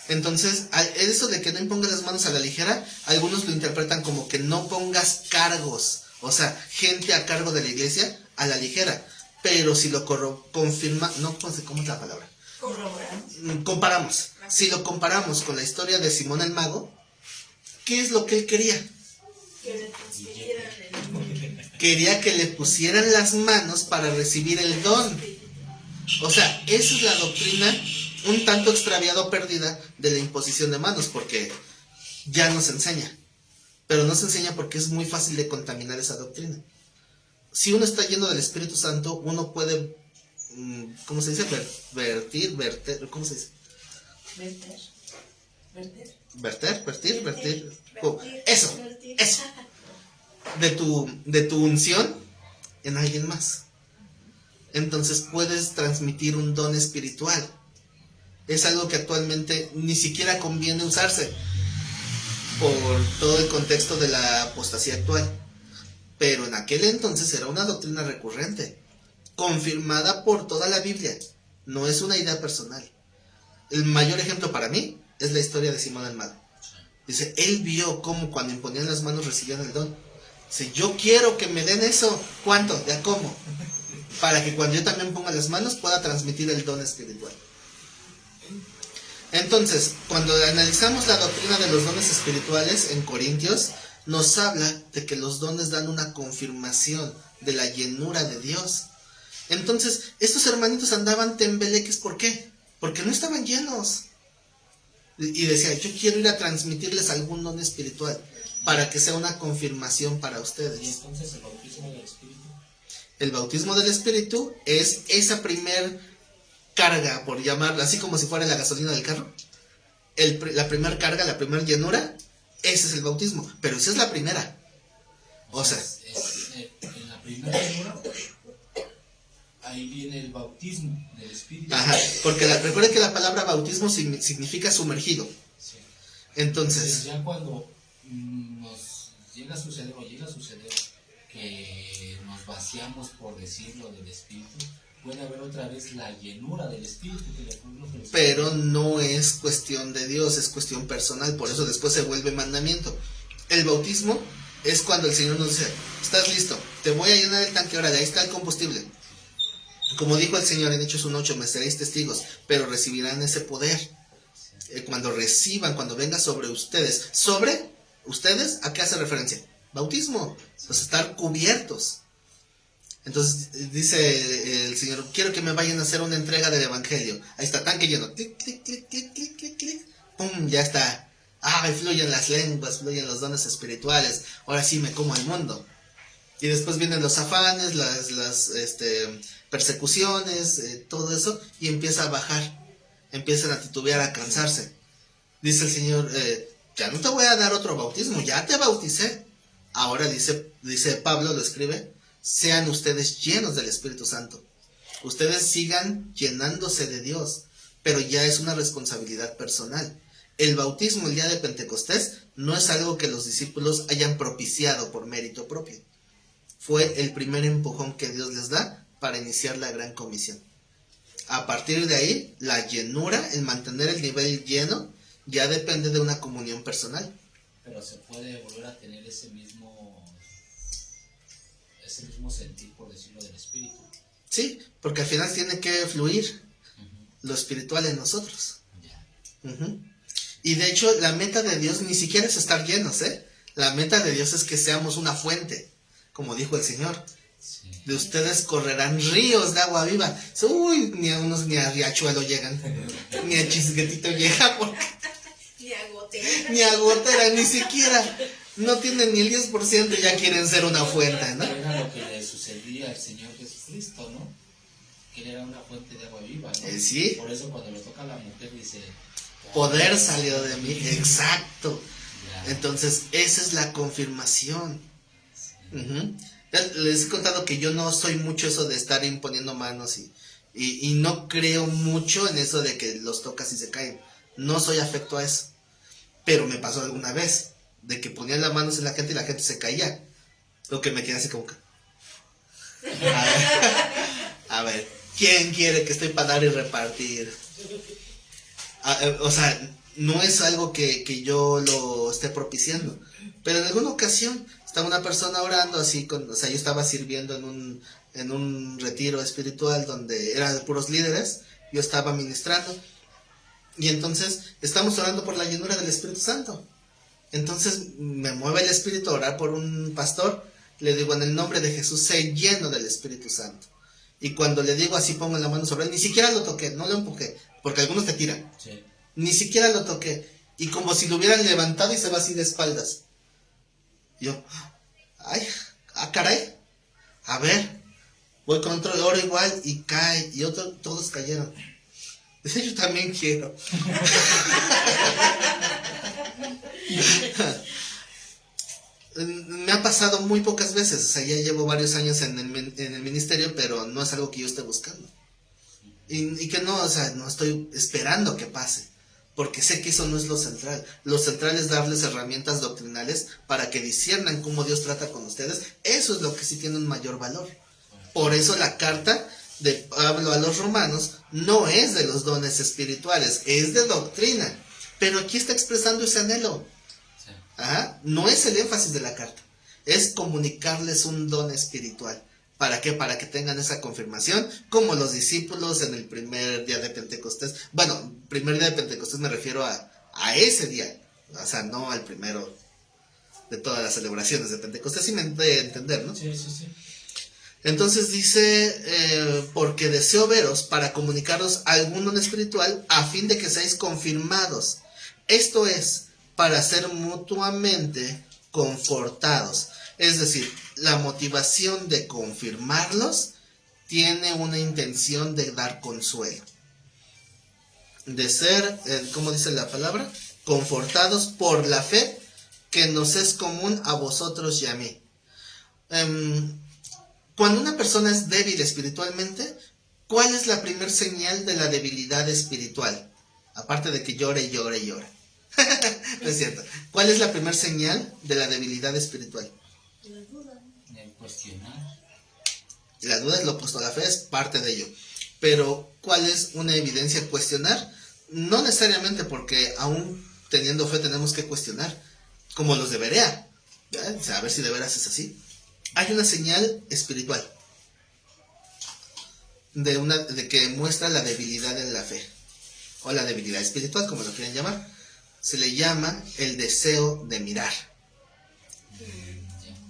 Entonces, eso de que no impongas las manos a la ligera, algunos lo interpretan como que no pongas cargos, o sea, gente a cargo de la iglesia a la ligera. Pero si lo confirma, no sé cómo es la palabra. Comparamos. Si lo comparamos con la historia de Simón el Mago, ¿qué es lo que él quería? Que le transmitieran el Quería que le pusieran las manos para recibir el don. O sea, esa es la doctrina un tanto extraviada o perdida de la imposición de manos, porque ya nos enseña. Pero no se enseña porque es muy fácil de contaminar esa doctrina. Si uno está lleno del Espíritu Santo, uno puede, ¿cómo se dice? Verter, ¿cómo se dice? Vertir. Eso. De tu unción en alguien más. Entonces puedes transmitir un don espiritual. Es algo que actualmente ni siquiera conviene usarse por todo el contexto de la apostasía actual. Pero en aquel entonces era una doctrina recurrente, confirmada por toda la Biblia. No es una idea personal. El mayor ejemplo para mí es la historia de Simón el Mago. Dice, él vio cómo cuando imponían las manos recibían el don. Dice, yo quiero que me den eso. ¿Cuánto? ¿Ya cómo? Para que cuando yo también ponga las manos pueda transmitir el don espiritual. Entonces, cuando analizamos la doctrina de los dones espirituales en Corintios, nos habla de que los dones dan una confirmación de la llenura de Dios. Entonces, estos hermanitos andaban tembeleques, ¿por qué? Porque no estaban llenos. Y decía, yo quiero ir a transmitirles algún don espiritual para que sea una confirmación para ustedes. Y entonces el bautismo del Espíritu. El bautismo del Espíritu es esa primer carga, por llamarla, así como si fuera la gasolina del carro. La primer carga, la primer llenura, ese es el bautismo. Pero esa es la primera. O sea, en la primera llenura, ahí viene el bautismo del Espíritu. Ajá, porque recuerden que la palabra bautismo significa sumergido. Sí. Entonces, ya cuando nos llega a suceder que nos vaciamos, por decirlo, del Espíritu, puede haber otra vez la llenura del Espíritu. Pero no es cuestión de Dios, es cuestión personal, por eso después se vuelve mandamiento. El bautismo es cuando el Señor nos dice, estás listo, te voy a llenar el tanque, ahora ahí está el combustible. Como dijo el Señor en Hechos 1:8, me seréis testigos, pero recibirán ese poder. cuando reciban, cuando venga sobre ustedes. ¿Sobre ustedes? ¿A qué hace referencia? Bautismo, pues estar cubiertos. Entonces dice el Señor, quiero que me vayan a hacer una entrega del Evangelio. Ahí está, tanque lleno. Clic, clic, clic, clic, clic, clic, clic. ¡Pum! Ya está. Fluyen las lenguas, fluyen los dones espirituales. Ahora sí me como el mundo. Y después vienen los afanes, las persecuciones, todo eso. Y empieza a bajar. Empiezan a titubear, a cansarse. Dice el Señor, ya no te voy a dar otro bautismo, ya te bauticé. Ahora dice Pablo, lo escribe, sean ustedes llenos del Espíritu Santo. Ustedes sigan llenándose de Dios, pero ya es una responsabilidad personal. El bautismo el día de Pentecostés no es algo que los discípulos hayan propiciado por mérito propio. Fue el primer empujón que Dios les da para iniciar la gran comisión. A partir de ahí, la llenura, el mantener el nivel lleno, ya depende de una comunión personal. Pero se puede volver a tener ese mismo sentir, por decirlo, del Espíritu. Sí, porque al final tiene que fluir lo espiritual en nosotros. Y de hecho, la meta de Dios ni siquiera es estar llenos, La meta de Dios es que seamos una fuente, como dijo el Señor. Sí. De ustedes correrán ríos de agua viva. Uy, ni a Riachuelo llegan, ni a Chisguetito llega, porque ni a gotera, ni siquiera. No tienen ni el 10% y ya quieren ser una fuente, ¿no? Era lo que le sucedía al Señor Jesucristo, ¿no? Que él era una fuente de agua viva, ¿no? Sí. Por eso cuando lo toca a la mujer dice... Poder salió de mí, exacto. Ya. Entonces, esa es la confirmación. Sí. Les he contado que yo no soy mucho eso de estar imponiendo manos y no creo mucho en eso de que los tocas y se caen. No soy afecto a eso. Pero me pasó alguna vez de que ponían las manos en la gente y la gente se caía. Lo que me quedé así como que... A ver, ¿quién quiere que estoy para dar y repartir? O sea, no es algo que yo lo esté propiciando. Pero en alguna ocasión estaba una persona orando así, o sea, yo estaba sirviendo en un retiro espiritual donde eran puros líderes, yo estaba ministrando. Y entonces estamos orando por la llenura del Espíritu Santo. Entonces me mueve el Espíritu a orar por un pastor. Le digo, en el nombre de Jesús, sé lleno del Espíritu Santo. Y cuando le digo así, pongo la mano sobre él, ni siquiera lo toqué, no lo empujé, porque algunos te tiran. Sí. Ni siquiera lo toqué. Y como si lo hubieran levantado y se va así de espaldas. Yo, caray. A ver, voy con otro oro igual y cae. Y todos cayeron. Dice, yo también quiero. Me ha pasado muy pocas veces. O sea, ya llevo varios años en el ministerio, pero no es algo que yo esté buscando. Y que no, o sea, no estoy esperando que pase. Porque sé que eso no es lo central. Lo central es darles herramientas doctrinales para que disciernan cómo Dios trata con ustedes. Eso es lo que sí tiene un mayor valor. Por eso la carta de Pablo a los romanos no es de los dones espirituales, es de doctrina. Pero aquí está expresando ese anhelo. Sí. No es el énfasis de la carta. Es comunicarles un don espiritual. ¿Para qué? Para que tengan esa confirmación, como los discípulos en el primer día de Pentecostés. Bueno, primer día de Pentecostés me refiero a ese día, o sea, no al primero de todas las celebraciones de Pentecostés, sí me de entender, ¿no? Sí. Entonces dice, porque deseo veros para comunicaros algún don espiritual a fin de que seáis confirmados. Esto es, para ser mutuamente confortados. Es decir, la motivación de confirmarlos tiene una intención de dar consuelo. De ser, ¿cómo dice la palabra? Confortados por la fe que nos es común a vosotros y a mí. Cuando una persona es débil espiritualmente, ¿cuál es la primer señal de la debilidad espiritual? Aparte de que llore y llore y llore. No es cierto. ¿Cuál es la primer señal de la debilidad espiritual? La duda. El cuestionar. Y la duda es lo opuesto a la fe, es parte de ello. Pero, ¿cuál es una evidencia? Cuestionar. No necesariamente porque aún teniendo fe tenemos que cuestionar, como los de Berea. ¿Ya? O sea, a ver si de veras es así. Hay una señal espiritual de que muestra la debilidad en la fe. o la debilidad espiritual, como lo quieran llamar. Se le llama el deseo de mirar.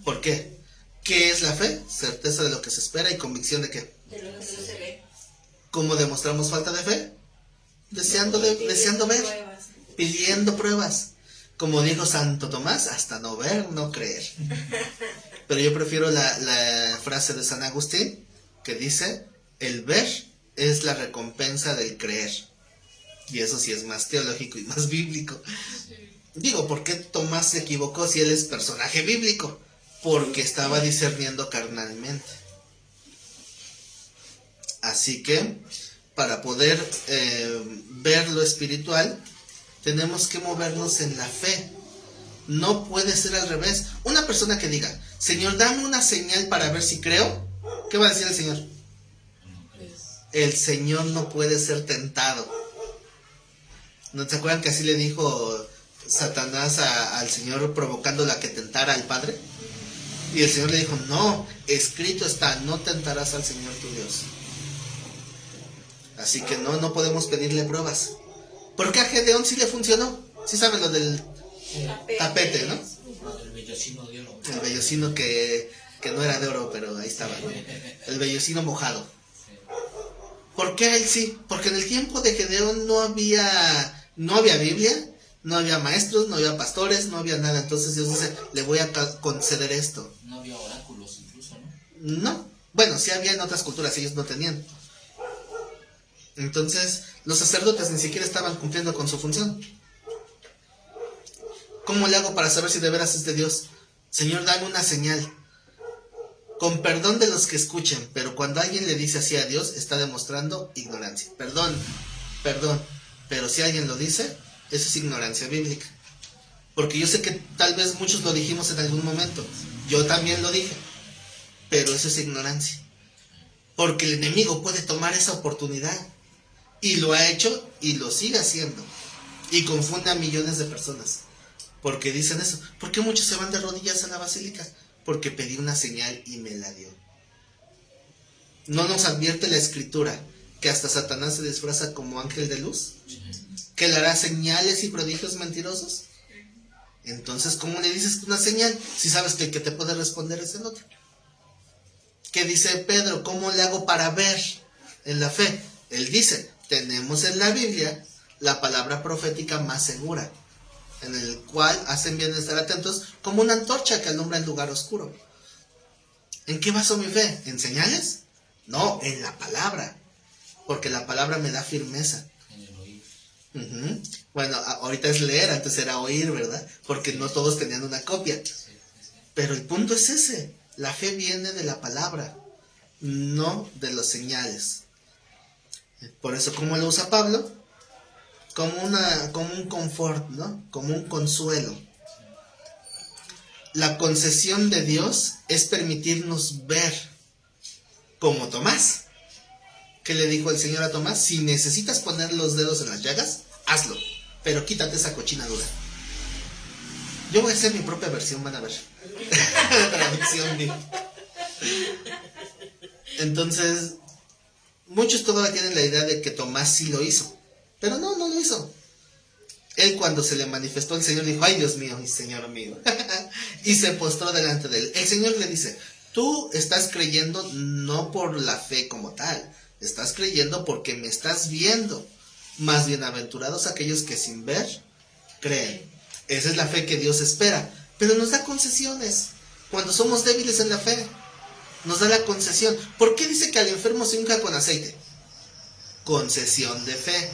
¿Por qué? ¿Qué es la fe? Certeza de lo que se espera y convicción de qué. De lo que no se ve. ¿Cómo demostramos falta de fe? Deseando ver, Pruebas. pidiendo pruebas. Como dijo Santo Tomás, hasta no ver, no creer. Pero yo prefiero la frase de San Agustín, que dice, el ver es la recompensa del creer. Y eso sí es más teológico y más bíblico. Digo, ¿por qué Tomás se equivocó si él es personaje bíblico? Porque estaba discerniendo carnalmente. Así que, para poder ver lo espiritual, tenemos que movernos en la fe. No puede ser al revés. Una persona que diga, Señor, dame una señal para ver si creo, ¿qué va a decir el Señor? El Señor no puede ser tentado. ¿No se acuerdan que así le dijo Satanás al Señor, provocándolo a que tentara al Padre? Y el Señor le dijo, no, escrito está, no tentarás al Señor tu Dios. Así que no podemos pedirle pruebas. Porque a Gedeón sí le funcionó. Sí saben lo del tapete, ¿no? El vellocino de oro. El vellocino que no era de oro, pero ahí estaba, ¿no? El vellocino mojado. ¿Por qué a él sí? Porque en el tiempo de Gedeón no había Biblia, no había maestros, no había pastores, no había nada. Entonces Dios dice, le voy a conceder esto. No había oráculos incluso, ¿no? No. Bueno, sí había en otras culturas, ellos no tenían. Entonces, los sacerdotes ni siquiera estaban cumpliendo con su función. ¿Cómo le hago para saber si de veras es de Dios? Señor, dame una señal. Con perdón de los que escuchen, pero cuando alguien le dice así a Dios, está demostrando ignorancia. Perdón, pero si alguien lo dice, eso es ignorancia bíblica. Porque yo sé que tal vez muchos lo dijimos en algún momento. Yo también lo dije. Pero eso es ignorancia. Porque el enemigo puede tomar esa oportunidad. Y lo ha hecho y lo sigue haciendo. Y confunde a millones de personas. Porque dicen eso. ¿Por qué muchos se van de rodillas a la basílica? Porque pedí una señal y me la dio. ¿No nos advierte la Escritura que hasta Satanás se disfraza como ángel de luz? ¿Que le hará señales y prodigios mentirosos? Entonces, ¿cómo le dices una señal si sabes que el que te puede responder es el otro? ¿Qué dice Pedro? ¿Cómo le hago para ver en la fe? Él dice, tenemos en la Biblia la palabra profética más segura, en el cual hacen bien estar atentos como una antorcha que alumbra el lugar oscuro. ¿En qué baso mi fe? ¿En señales? No, en la palabra, porque la palabra me da firmeza. En el oír. Bueno, ahorita es leer, antes era oír, ¿verdad? Porque no todos tenían una copia. Pero el punto es ese, la fe viene de la palabra, no de los señales. Por eso, ¿cómo lo usa Pablo? Como un confort, ¿no? Como un consuelo. La concesión de Dios es permitirnos ver, como Tomás. ¿Qué le dijo el Señor a Tomás? Si necesitas poner los dedos en las llagas, hazlo, pero quítate esa cochinadura. Yo voy a hacer mi propia versión, van a ver. Traducción bien. Entonces, muchos todavía tienen la idea de que Tomás sí lo hizo. Pero no lo hizo. Él, cuando se le manifestó el Señor, dijo, ay Dios mío y Señor mío. Y se postró delante de él. El Señor le dice, tú estás creyendo no por la fe como tal, estás creyendo porque me estás viendo. Más bienaventurados aquellos que sin ver creen. Esa es la fe que Dios espera. Pero nos da concesiones. Cuando somos débiles en la fe, nos da la concesión. ¿Por qué dice que al enfermo se unja con aceite? Concesión de fe.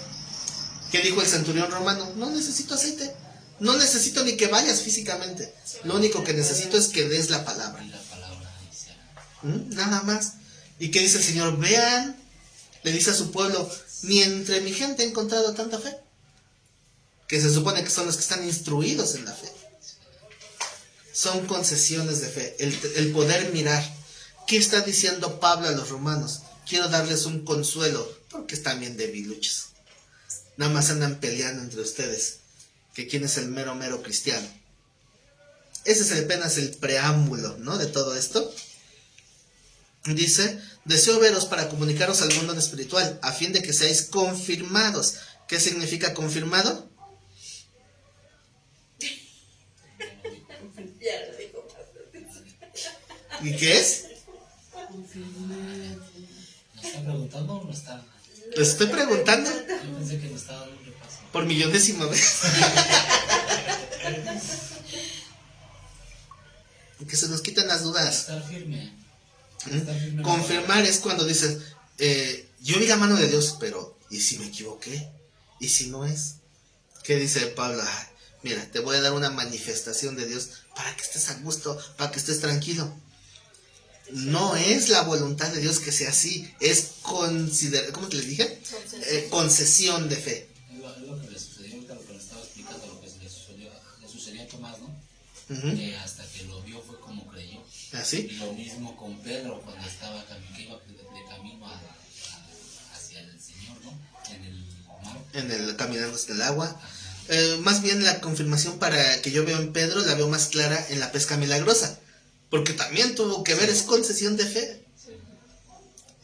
¿Qué dijo el centurión romano? No necesito aceite. No necesito ni que vayas físicamente. Lo único que necesito es que des la palabra. Y la palabra dice. Nada más. ¿Y qué dice el Señor? Vean, le dice a su pueblo, ni entre mi gente he encontrado tanta fe. Que se supone que son los que están instruidos en la fe. Son concesiones de fe. El poder mirar. ¿Qué está diciendo Pablo a los romanos? Quiero darles un consuelo, porque están bien debiluchos. Nada más andan peleando entre ustedes, que quién es el mero cristiano. Ese es apenas el preámbulo, ¿no?, de todo esto. Dice, deseo veros para comunicaros al mundo espiritual, a fin de que seáis confirmados, ¿Qué significa confirmado? Ya lo dijo. ¿Y qué es? ¿Nos está preguntando o no está? Les estoy preguntando Yo pensé que me estaba dando un repaso. por millonésima vez. Que se nos quitan las dudas. Estar firme. Confirmar es cuando dices, yo vi la mano de Dios, pero ¿y si me equivoqué? ¿Y si no es? ¿Qué dice Pablo? Ay, mira, te voy a dar una manifestación de Dios para que estés a gusto, para que estés tranquilo. No es la voluntad de Dios que sea así, es ¿cómo te les dije? Concesión de fe. Es lo que le sucedió ahorita, lo que le estaba explicando, lo que le sucedió a Tomás, ¿no? Ujú. Que hasta que lo vio fue como creyó. ¿Así? Y lo mismo con Pedro cuando estaba que iba de camino hacia el Señor, ¿no? En el mar. Caminando hasta el agua. Ajá. Más bien la confirmación para que yo veo en Pedro la veo más clara en la pesca milagrosa, porque también tuvo que ver, es concesión de fe.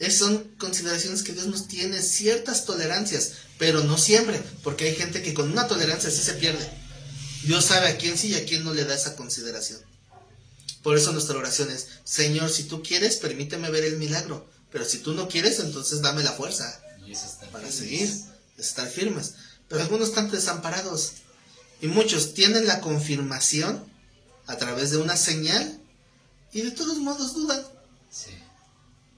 Son consideraciones que Dios nos tiene, ciertas tolerancias, pero no siempre, porque hay gente que con una tolerancia sí se pierde. Dios sabe a quién sí y a quién no le da esa consideración. Por eso nuestra oración es, Señor, si tú quieres, permíteme ver el milagro, pero si tú no quieres, entonces dame la fuerza Y es estar para firmes. seguir, estar firmes. Pero algunos están desamparados y muchos tienen la confirmación a través de una señal y de todos modos dudan. Sí.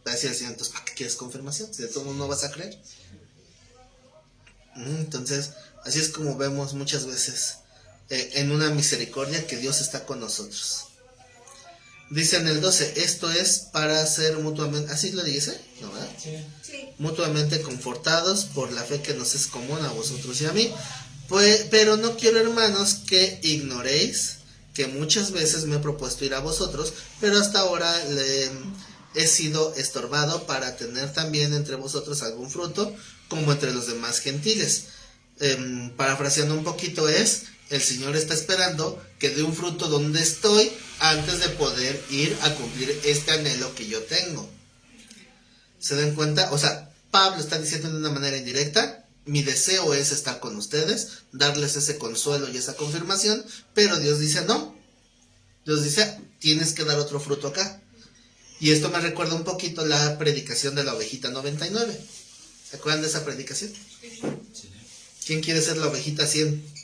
Va a decir el Señor, entonces ¿para qué quieres confirmación? Si de todos modos no vas a creer. Entonces, así es como vemos muchas veces en una misericordia que Dios está con nosotros. Dice en el 12, esto es para ser mutuamente, ¿así lo dice? ¿No, verdad? Sí. Sí. Mutuamente confortados por la fe que nos es común a vosotros y a mí. Pero no quiero, hermanos, que ignoréis que muchas veces me he propuesto ir a vosotros, pero hasta ahora le he sido estorbado para tener también entre vosotros algún fruto, como entre los demás gentiles. Parafraseando un poquito es, el Señor está esperando que dé un fruto donde estoy antes de poder ir a cumplir este anhelo que yo tengo. ¿Se dan cuenta? O sea, Pablo está diciendo de una manera indirecta, mi deseo es estar con ustedes, darles ese consuelo y esa confirmación, pero Dios dice no. Dios dice, tienes que dar otro fruto acá. Y esto me recuerda un poquito la predicación de la ovejita 99. ¿Se acuerdan de esa predicación? Sí. ¿Quién quiere ser la ovejita 100?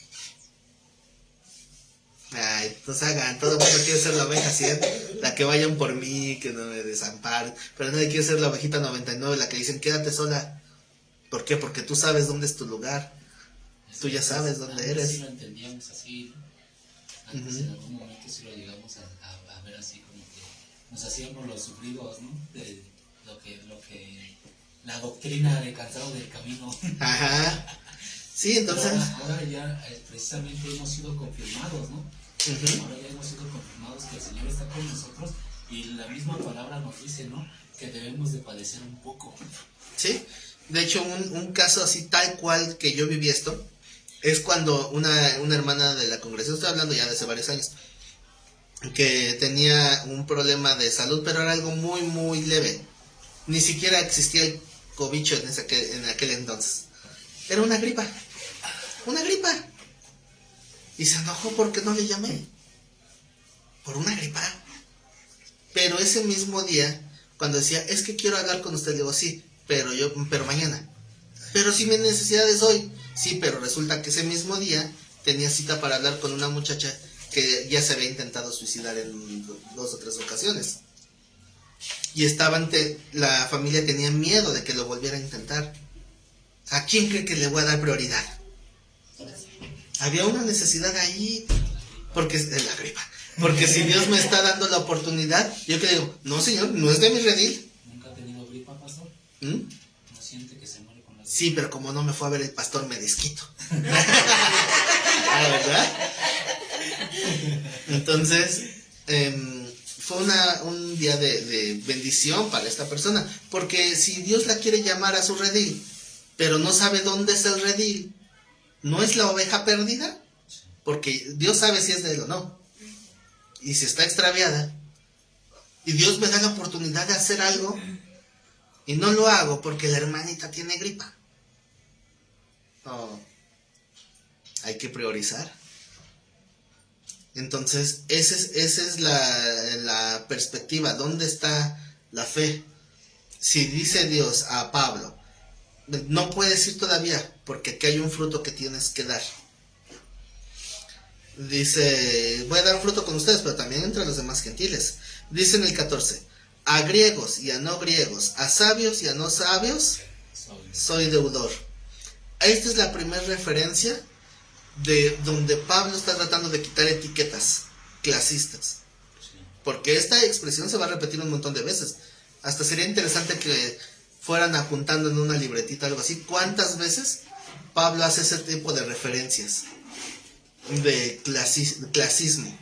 Ay, pues hagan, todo el mundo quiere ser la oveja 100, la que vayan por mí, que no me desamparen, pero nadie quiere ser la ovejita 99, la que dicen quédate sola. ¿Por qué? Porque tú sabes dónde es tu lugar, tú ya sabes dónde Antes eres. sí lo entendíamos así, ¿no? Antes en algún momento sí lo llegamos a ver así como que nos hacíamos los sufridos, ¿no? De lo que la doctrina de cansado del camino. Ajá. Sí, entonces. Pero ahora ya precisamente hemos sido confirmados, ¿no? Ujú. Ahora ya hemos sido confirmados que el Señor está con nosotros y la misma palabra nos dice, ¿no? Que debemos de padecer un poco. Sí, de hecho un caso así tal cual que yo viví esto es cuando una hermana de la congregación, estoy hablando ya de hace varios años, que tenía un problema de salud, pero era algo muy muy leve, ni siquiera existía el cobicho en aquel entonces, era una gripa, y se enojó porque no le llamé, por una gripa. Pero ese mismo día, cuando decía, es que quiero hablar con usted, le digo, sí, pero mañana. Pero si mi necesidad es hoy. Sí, pero resulta que ese mismo día tenía cita para hablar con una muchacha que ya se había intentado suicidar en 2 o 3 ocasiones. Y la familia tenía miedo de que lo volviera a intentar. ¿A quién cree que le voy a dar prioridad? Había una necesidad ahí, porque es la gripa. Porque si Dios me está dando la oportunidad, yo que digo, no señor, no es de mi redil. ¿Nunca ha tenido gripa, pastor? ¿Mm? ¿No siente que se muere con la gripa? Sí, pero como no me fue a ver el pastor, me desquito. Ah, ¿verdad? Entonces, fue un día de bendición para esta persona. Porque si Dios la quiere llamar a su redil, pero no sabe dónde es el redil, ¿no es la oveja perdida? Porque Dios sabe si es de él o no. Y si está extraviada, y Dios me da la oportunidad de hacer algo, y no lo hago porque la hermanita tiene gripa. No, hay que priorizar. Entonces, esa es la perspectiva. ¿Dónde está la fe? Si dice Dios a Pablo, no puedes ir todavía, porque aquí hay un fruto que tienes que dar. Dice, voy a dar un fruto con ustedes, pero también entre los demás gentiles. Dice en el 14, a griegos y a no griegos, a sabios y a no sabios, soy deudor. Esta es la primera referencia de donde Pablo está tratando de quitar etiquetas clasistas. Porque esta expresión se va a repetir un montón de veces. Hasta sería interesante que fueran apuntando en una libretita algo así. ¿Cuántas veces Pablo hace ese tipo de referencias de clasismo?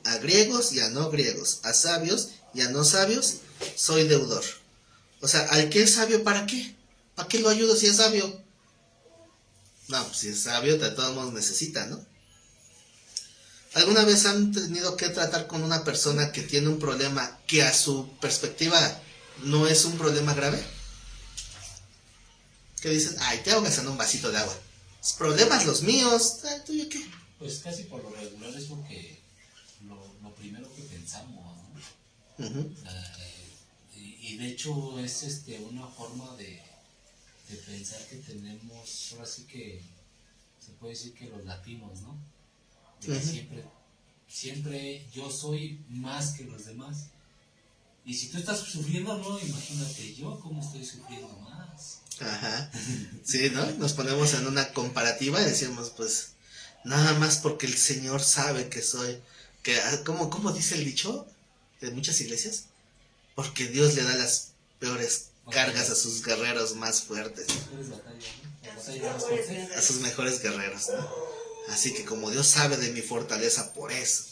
A griegos y a no griegos, a sabios y a no sabios, soy deudor. O sea, ¿al que es sabio para qué? ¿Para qué lo ayudo si es sabio? No, pues si es sabio, de todos modos necesita, ¿no? ¿Alguna vez han tenido que tratar con una persona que tiene un problema que a su perspectiva no es un problema grave? Que dicen, ay, te ahogas en un vasito de agua. Los problemas los míos, ¿tuyo qué? Pues casi por lo regular es porque lo primero que pensamos, ¿no? Uh-huh. Y de hecho es una forma de pensar que tenemos, ahora sí que se puede decir que los latinos, ¿no? De que siempre yo soy más que los demás. Y si tú estás sufriendo, no, imagínate yo cómo estoy sufriendo más. Ajá. Sí, ¿no? Nos ponemos en una comparativa y decimos, pues, nada más porque el Señor sabe que soy, que, ¿cómo dice el dicho de muchas iglesias? Porque Dios le da las peores cargas a sus guerreros más fuertes, a sus mejores guerreros, ¿no? Así que como Dios sabe de mi fortaleza, por eso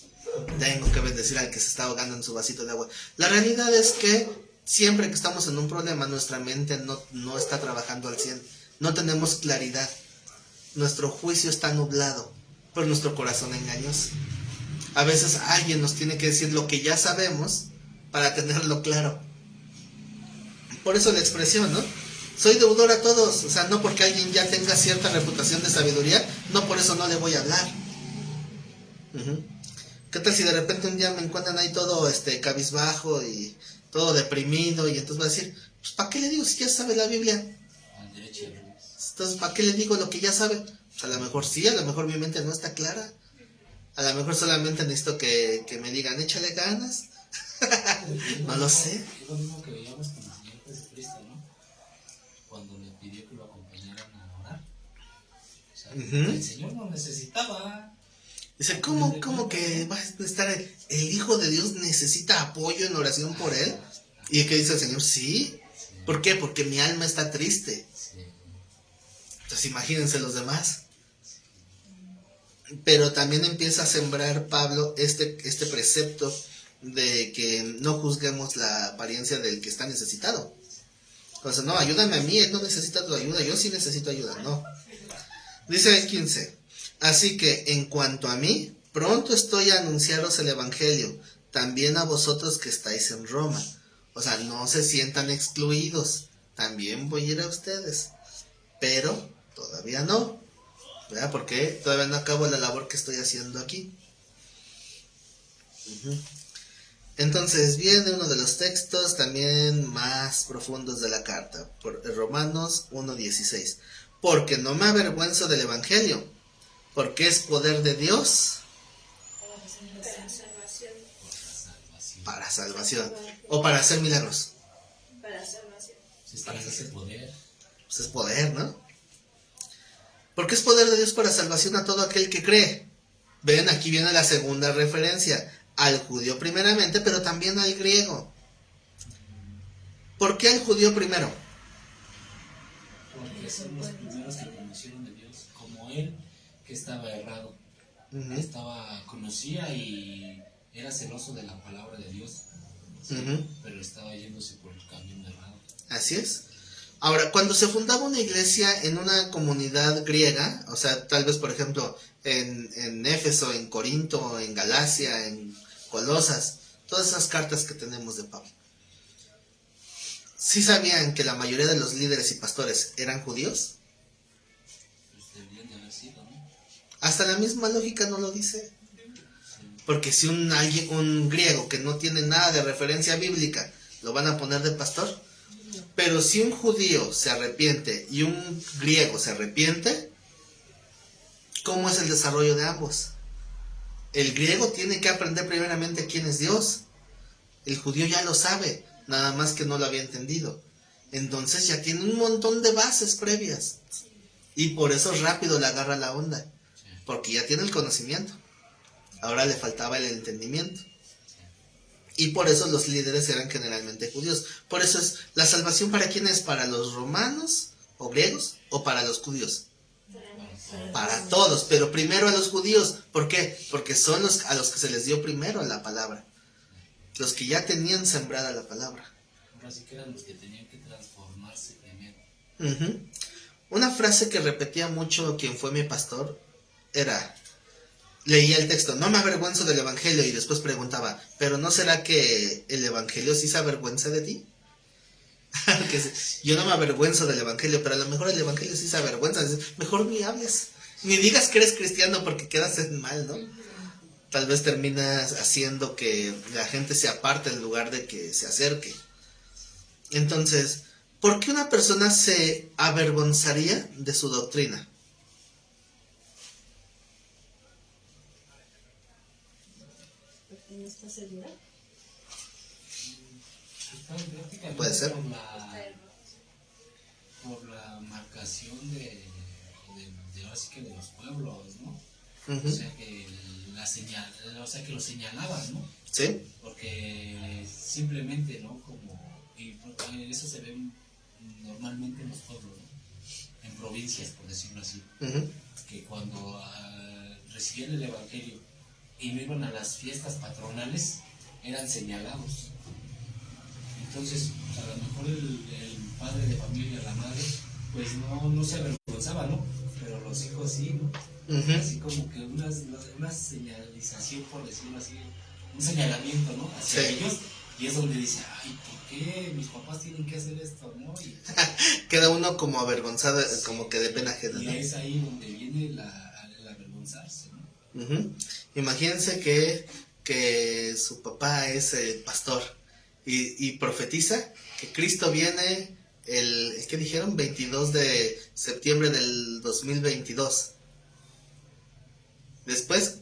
tengo que bendecir al que se está ahogando en su vasito de agua. La realidad es que siempre que estamos en un problema, nuestra mente no está trabajando al 100. No tenemos claridad. Nuestro juicio está nublado, pero nuestro corazón engañoso. A veces alguien nos tiene que decir lo que ya sabemos para tenerlo claro. Por eso la expresión, ¿no? Soy deudor a todos. O sea, no porque alguien ya tenga cierta reputación de sabiduría, no por eso no le voy a hablar. Uh-huh. ¿Qué tal si de repente un día me encuentran ahí todo cabizbajo y todo deprimido? Y entonces va a decir, pues ¿para qué le digo si ya sabe la Biblia? Entonces, ¿para qué le digo lo que ya sabe? Pues a lo mejor sí, a lo mejor mi mente no está clara. A lo mejor solamente necesito que me digan, échale ganas. No lo sé. Es lo mismo que veíamos con el Señor Jesucristo, ¿no? Cuando le pidió que lo acompañaran a orar. O sea, el Señor no necesitaba. Dice, ¿cómo que va a estar el Hijo de Dios necesita apoyo en oración por él? ¿Y qué dice el Señor? Sí. ¿Por qué? Porque mi alma está triste. Entonces imagínense los demás. Pero también empieza a sembrar Pablo este precepto de que no juzguemos la apariencia del que está necesitado. O sea, no, ayúdame a mí, él no necesita tu ayuda, yo sí necesito ayuda, no. Dice el 15, así que en cuanto a mí, pronto estoy a anunciaros el evangelio, también a vosotros que estáis en Roma. O sea, no se sientan excluidos, también voy a ir a ustedes, pero todavía no, ¿verdad? Porque todavía no acabo la labor que estoy haciendo aquí. Entonces viene uno de los textos también más profundos de la carta, por Romanos 1:16. Porque no me avergüenzo del evangelio, porque es poder de Dios para salvación, o para hacer milagros. Para salvación. Para ese poder. Pues es poder, ¿no? Porque es poder de Dios para salvación a todo aquel que cree. Ven, aquí viene la segunda referencia. Al judío primeramente, pero también al griego. ¿Por qué al judío primero? Porque son los primeros que conocieron de Dios, como él que estaba errado. Conocía y era celoso de la palabra de Dios, ¿sí? Pero estaba yéndose por el camino errado. Así es. Ahora, cuando se fundaba una iglesia en una comunidad griega, o sea, tal vez por ejemplo en Éfeso, en Corinto, en Galacia, en Colosas, todas esas cartas que tenemos de Pablo, ¿sí sabían que la mayoría de los líderes y pastores eran judíos? Hasta la misma lógica no lo dice. Porque si un griego que no tiene nada de referencia bíblica, lo van a poner de pastor. Pero si un judío se arrepiente y un griego se arrepiente, ¿cómo es el desarrollo de ambos? El griego tiene que aprender primeramente quién es Dios. El judío ya lo sabe, nada más que no lo había entendido. Entonces ya tiene un montón de bases previas. Y por eso rápido le agarra la onda. Porque ya tiene el conocimiento. Ahora le faltaba el entendimiento. Y por eso los líderes eran generalmente judíos. Por eso es, ¿la salvación para quién es? ¿Para los romanos o griegos o para los judíos? Para todos, pero primero a los judíos. ¿Por qué? Porque son a los que se les dio primero la palabra. Los que ya tenían sembrada la palabra. Ahora sí que eran los que tenían que transformarse primero. Una frase que repetía mucho quien fue mi pastor era, leía el texto, no me avergüenzo del evangelio, y después preguntaba, ¿pero no será que el evangelio sí se avergüenza de ti? Yo no me avergüenzo del evangelio, pero a lo mejor el evangelio sí se avergüenza. Mejor ni hables, ni digas que eres cristiano porque quedas en mal, ¿no? Tal vez terminas haciendo que la gente se aparte en lugar de que se acerque. Entonces, ¿por qué una persona se avergonzaría de su doctrina? Porque no está segura. Puede ser. Por la marcación de ahora sí que de los pueblos, ¿no? Uh-huh. O sea que que lo señalaban, ¿no? Sí. Porque simplemente, ¿no? Y eso se ve normalmente en los pueblos, ¿no? En provincias, por decirlo así. Uh-huh. Que cuando recibían el evangelio y no iban a las fiestas patronales, eran señalados. Entonces, a lo mejor el padre de familia, la madre, pues no se avergonzaba, ¿no? Pero los hijos sí, ¿no? Uh-huh. Así como que una señalización, por decirlo así, un señalamiento, ¿no? Hacia Sí. ellos, y es donde dice, ay, ¿por qué mis papás tienen que hacer esto, no? Queda uno como avergonzado, como que de pena ajena, Y ¿no? es ahí donde viene el avergonzarse, ¿no? Uh-huh. Imagínense que su papá es pastor y profetiza que Cristo viene ¿qué dijeron? 22 de septiembre del 2022. Después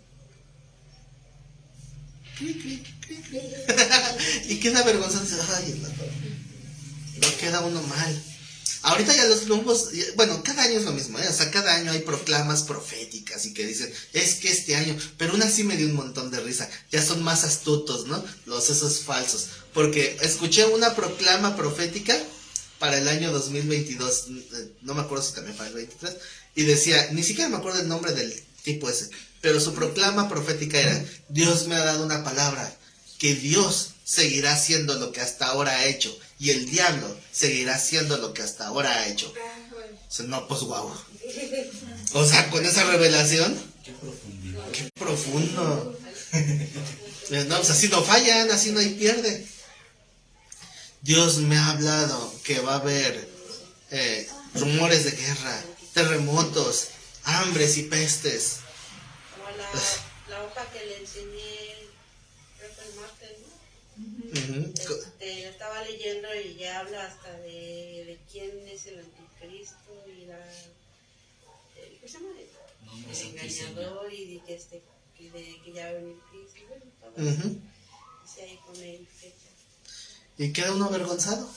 y queda avergonzado. Ay, no queda uno mal. Ahorita ya los grupos, bueno, cada año es lo mismo, ¿eh? O sea, cada año hay proclamas proféticas y que dicen, es que este año, pero una sí me dio un montón de risa, ya son más astutos, ¿no? Esos falsos, porque escuché una proclama profética para el año 2022, no me acuerdo si también para el 23, y decía, ni siquiera me acuerdo el nombre del tipo ese, pero su proclama profética era, Dios me ha dado una palabra, que Dios seguirá haciendo lo que hasta ahora ha hecho, y el diablo seguirá haciendo lo que hasta ahora ha hecho. O sea, no, pues guau. O sea, con esa revelación, Qué profundidad. qué profundo. No, pues así no fallan, así no hay pierde. Dios me ha hablado que va a haber rumores de guerra, terremotos, hambres y pestes. Como la hoja que le enseñé, creo que el martes, ¿no? Uh-huh. La estaba leyendo y ya habla hasta de quién es el anticristo y ¿cómo se llama? Nombres El antiseña. engañador y de que ya va a venir Cristo. Bueno, todo Uh-huh. dice ahí con el fecha. Y queda uno avergonzado.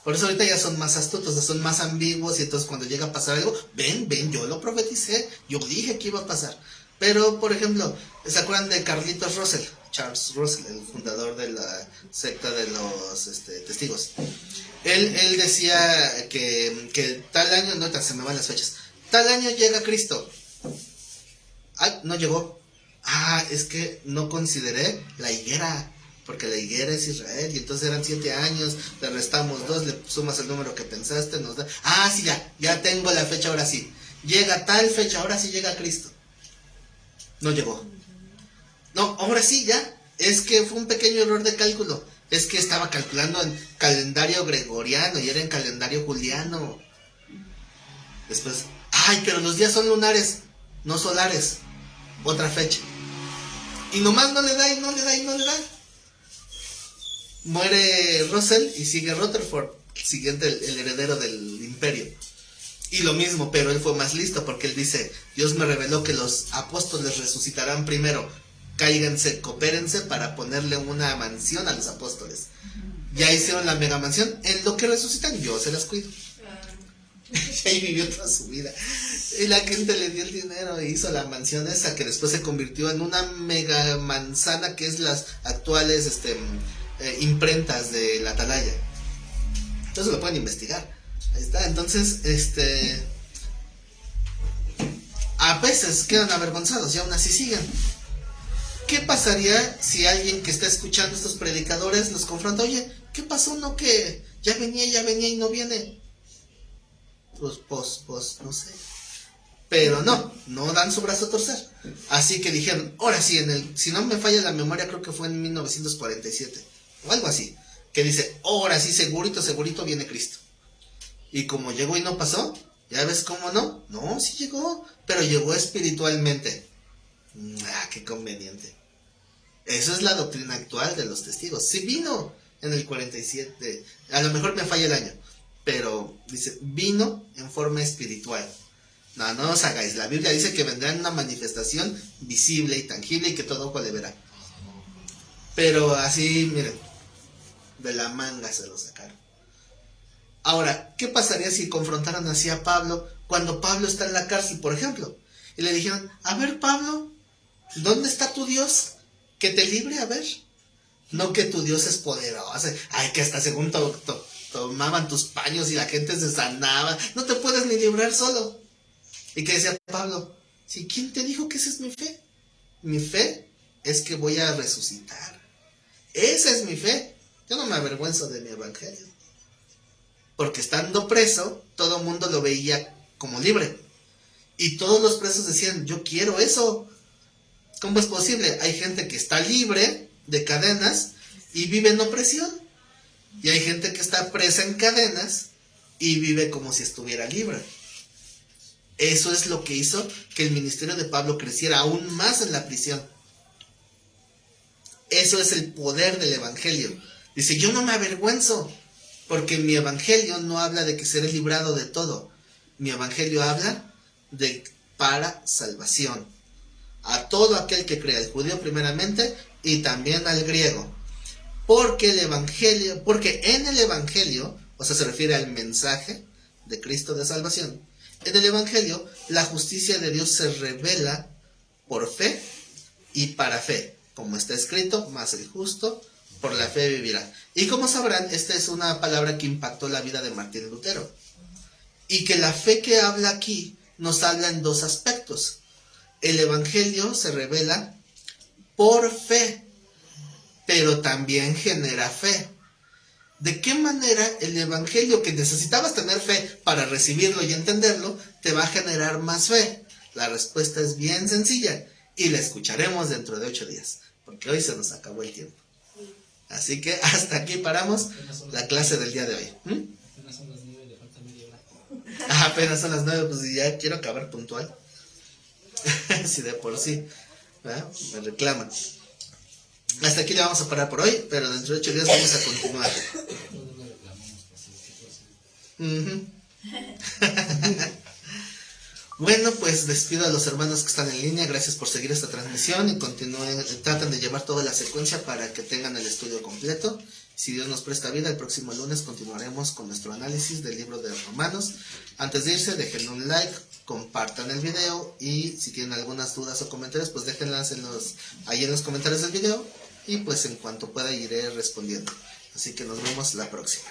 Por eso ahorita ya son más astutos, ya son más ambiguos, y entonces cuando llega a pasar algo, ven, yo lo profeticé, yo dije que iba a pasar. Pero, por ejemplo, ¿se acuerdan de Carlitos Russell? Charles Russell, el fundador de la secta de los testigos. Él decía que tal año, no, se me van las fechas, tal año llega Cristo. Ay, no llegó. Es que no consideré la higuera, porque la higuera es Israel, y entonces eran 7 años, le restamos 2, le sumas el número que pensaste, nos da... sí, ya tengo la fecha, ahora sí. Llega tal fecha, ahora sí llega Cristo. No llegó. No, ahora sí, ya. Es que fue un pequeño error de cálculo. Es que estaba calculando en calendario gregoriano y era en calendario juliano. Después, pero los días son lunares. no solares, otra fecha. Y nomás no le da, y no le da, y no le da. Muere Russell y sigue Rutherford, siguiente el heredero del imperio. Y lo mismo, pero él fue más listo porque él dice, Dios me reveló que los apóstoles resucitarán primero. Cáiganse, coopérense para ponerle una mansión a los apóstoles. Ya hicieron la mega mansión, en lo que resucitan yo se las cuido. Y ahí vivió toda su vida. Y la gente le dio el dinero e hizo la mansión esa que después se convirtió en una mega manzana que es las actuales imprentas de la Atalaya. Entonces lo pueden investigar. Ahí está. Entonces, a veces quedan avergonzados y aún así siguen. ¿Qué pasaría si alguien que está escuchando estos predicadores los confronta? Oye, ¿qué pasó? No, que ya venía y no viene. Pues, no sé. Pero no dan su brazo a torcer. Así que dijeron, ahora sí, si no me falla la memoria, creo que fue en 1947, o algo así, que dice, ahora sí, segurito viene Cristo. Y como llegó y no pasó, ¿ya ves cómo no? No, sí llegó, pero llegó espiritualmente. Qué conveniente. Eso es la doctrina actual de los testigos. Sí vino en el 47, a lo mejor me falla el año, pero dice, vino en forma espiritual. No os hagáis. La Biblia dice que vendrá en una manifestación visible y tangible y que todo ojo le verá. Pero así, miren, de la manga se lo sacaron. Ahora, ¿qué pasaría si confrontaran así a Pablo cuando Pablo está en la cárcel, por ejemplo? Y le dijeron, a ver, Pablo, ¿dónde está tu Dios? Que te libre, a ver. No que tu Dios es poderoso. Ay, que hasta según tomaban tus paños y la gente se sanaba. No te puedes ni librar solo. ¿Y qué decía Pablo? ¿Sí, quién te dijo que esa es mi fe? Mi fe es que voy a resucitar. Esa es mi fe. Yo no me avergüenzo de mi evangelio. Porque estando preso, todo el mundo lo veía como libre. Y todos los presos decían, yo quiero eso. ¿Cómo es posible? Hay gente que está libre de cadenas y vive en opresión. Y hay gente que está presa en cadenas y vive como si estuviera libre. Eso es lo que hizo que el ministerio de Pablo creciera aún más en la prisión. Eso es el poder del evangelio. Dice, yo no me avergüenzo, porque mi evangelio no habla de que seré librado de todo. Mi evangelio habla de para salvación. A todo aquel que crea, al judío primeramente y también al griego. Porque en el evangelio, o sea, se refiere al mensaje de Cristo de salvación. En el evangelio, la justicia de Dios se revela por fe y para fe. Como está escrito, más el justo por la fe vivirá. Y como sabrán, esta es una palabra que impactó la vida de Martín Lutero. Y que la fe que habla aquí nos habla en dos aspectos. El evangelio se revela por fe, pero también genera fe. ¿De qué manera el evangelio, que necesitabas tener fe para recibirlo y entenderlo, te va a generar más fe? La respuesta es bien sencilla y la escucharemos dentro de 8 días, porque hoy se nos acabó el tiempo. Así que hasta aquí paramos la clase del día de hoy. Apenas son las 9, le falta media hora. Apenas son las 9, pues ya quiero acabar puntual. Si de por sí, ¿verdad? Me reclaman. Hasta aquí le vamos a parar por hoy, pero dentro de 8 días vamos a continuar. Todos le reclamamos por Bueno, pues despido a los hermanos que están en línea. Gracias por seguir esta transmisión y continúen, tratan de llevar toda la secuencia para que tengan el estudio completo. Si Dios nos presta vida, el próximo lunes continuaremos con nuestro análisis del libro de Romanos. Antes de irse, dejen un like, compartan el video y si tienen algunas dudas o comentarios, pues déjenlas ahí en los comentarios del video y pues en cuanto pueda iré respondiendo. Así que nos vemos la próxima.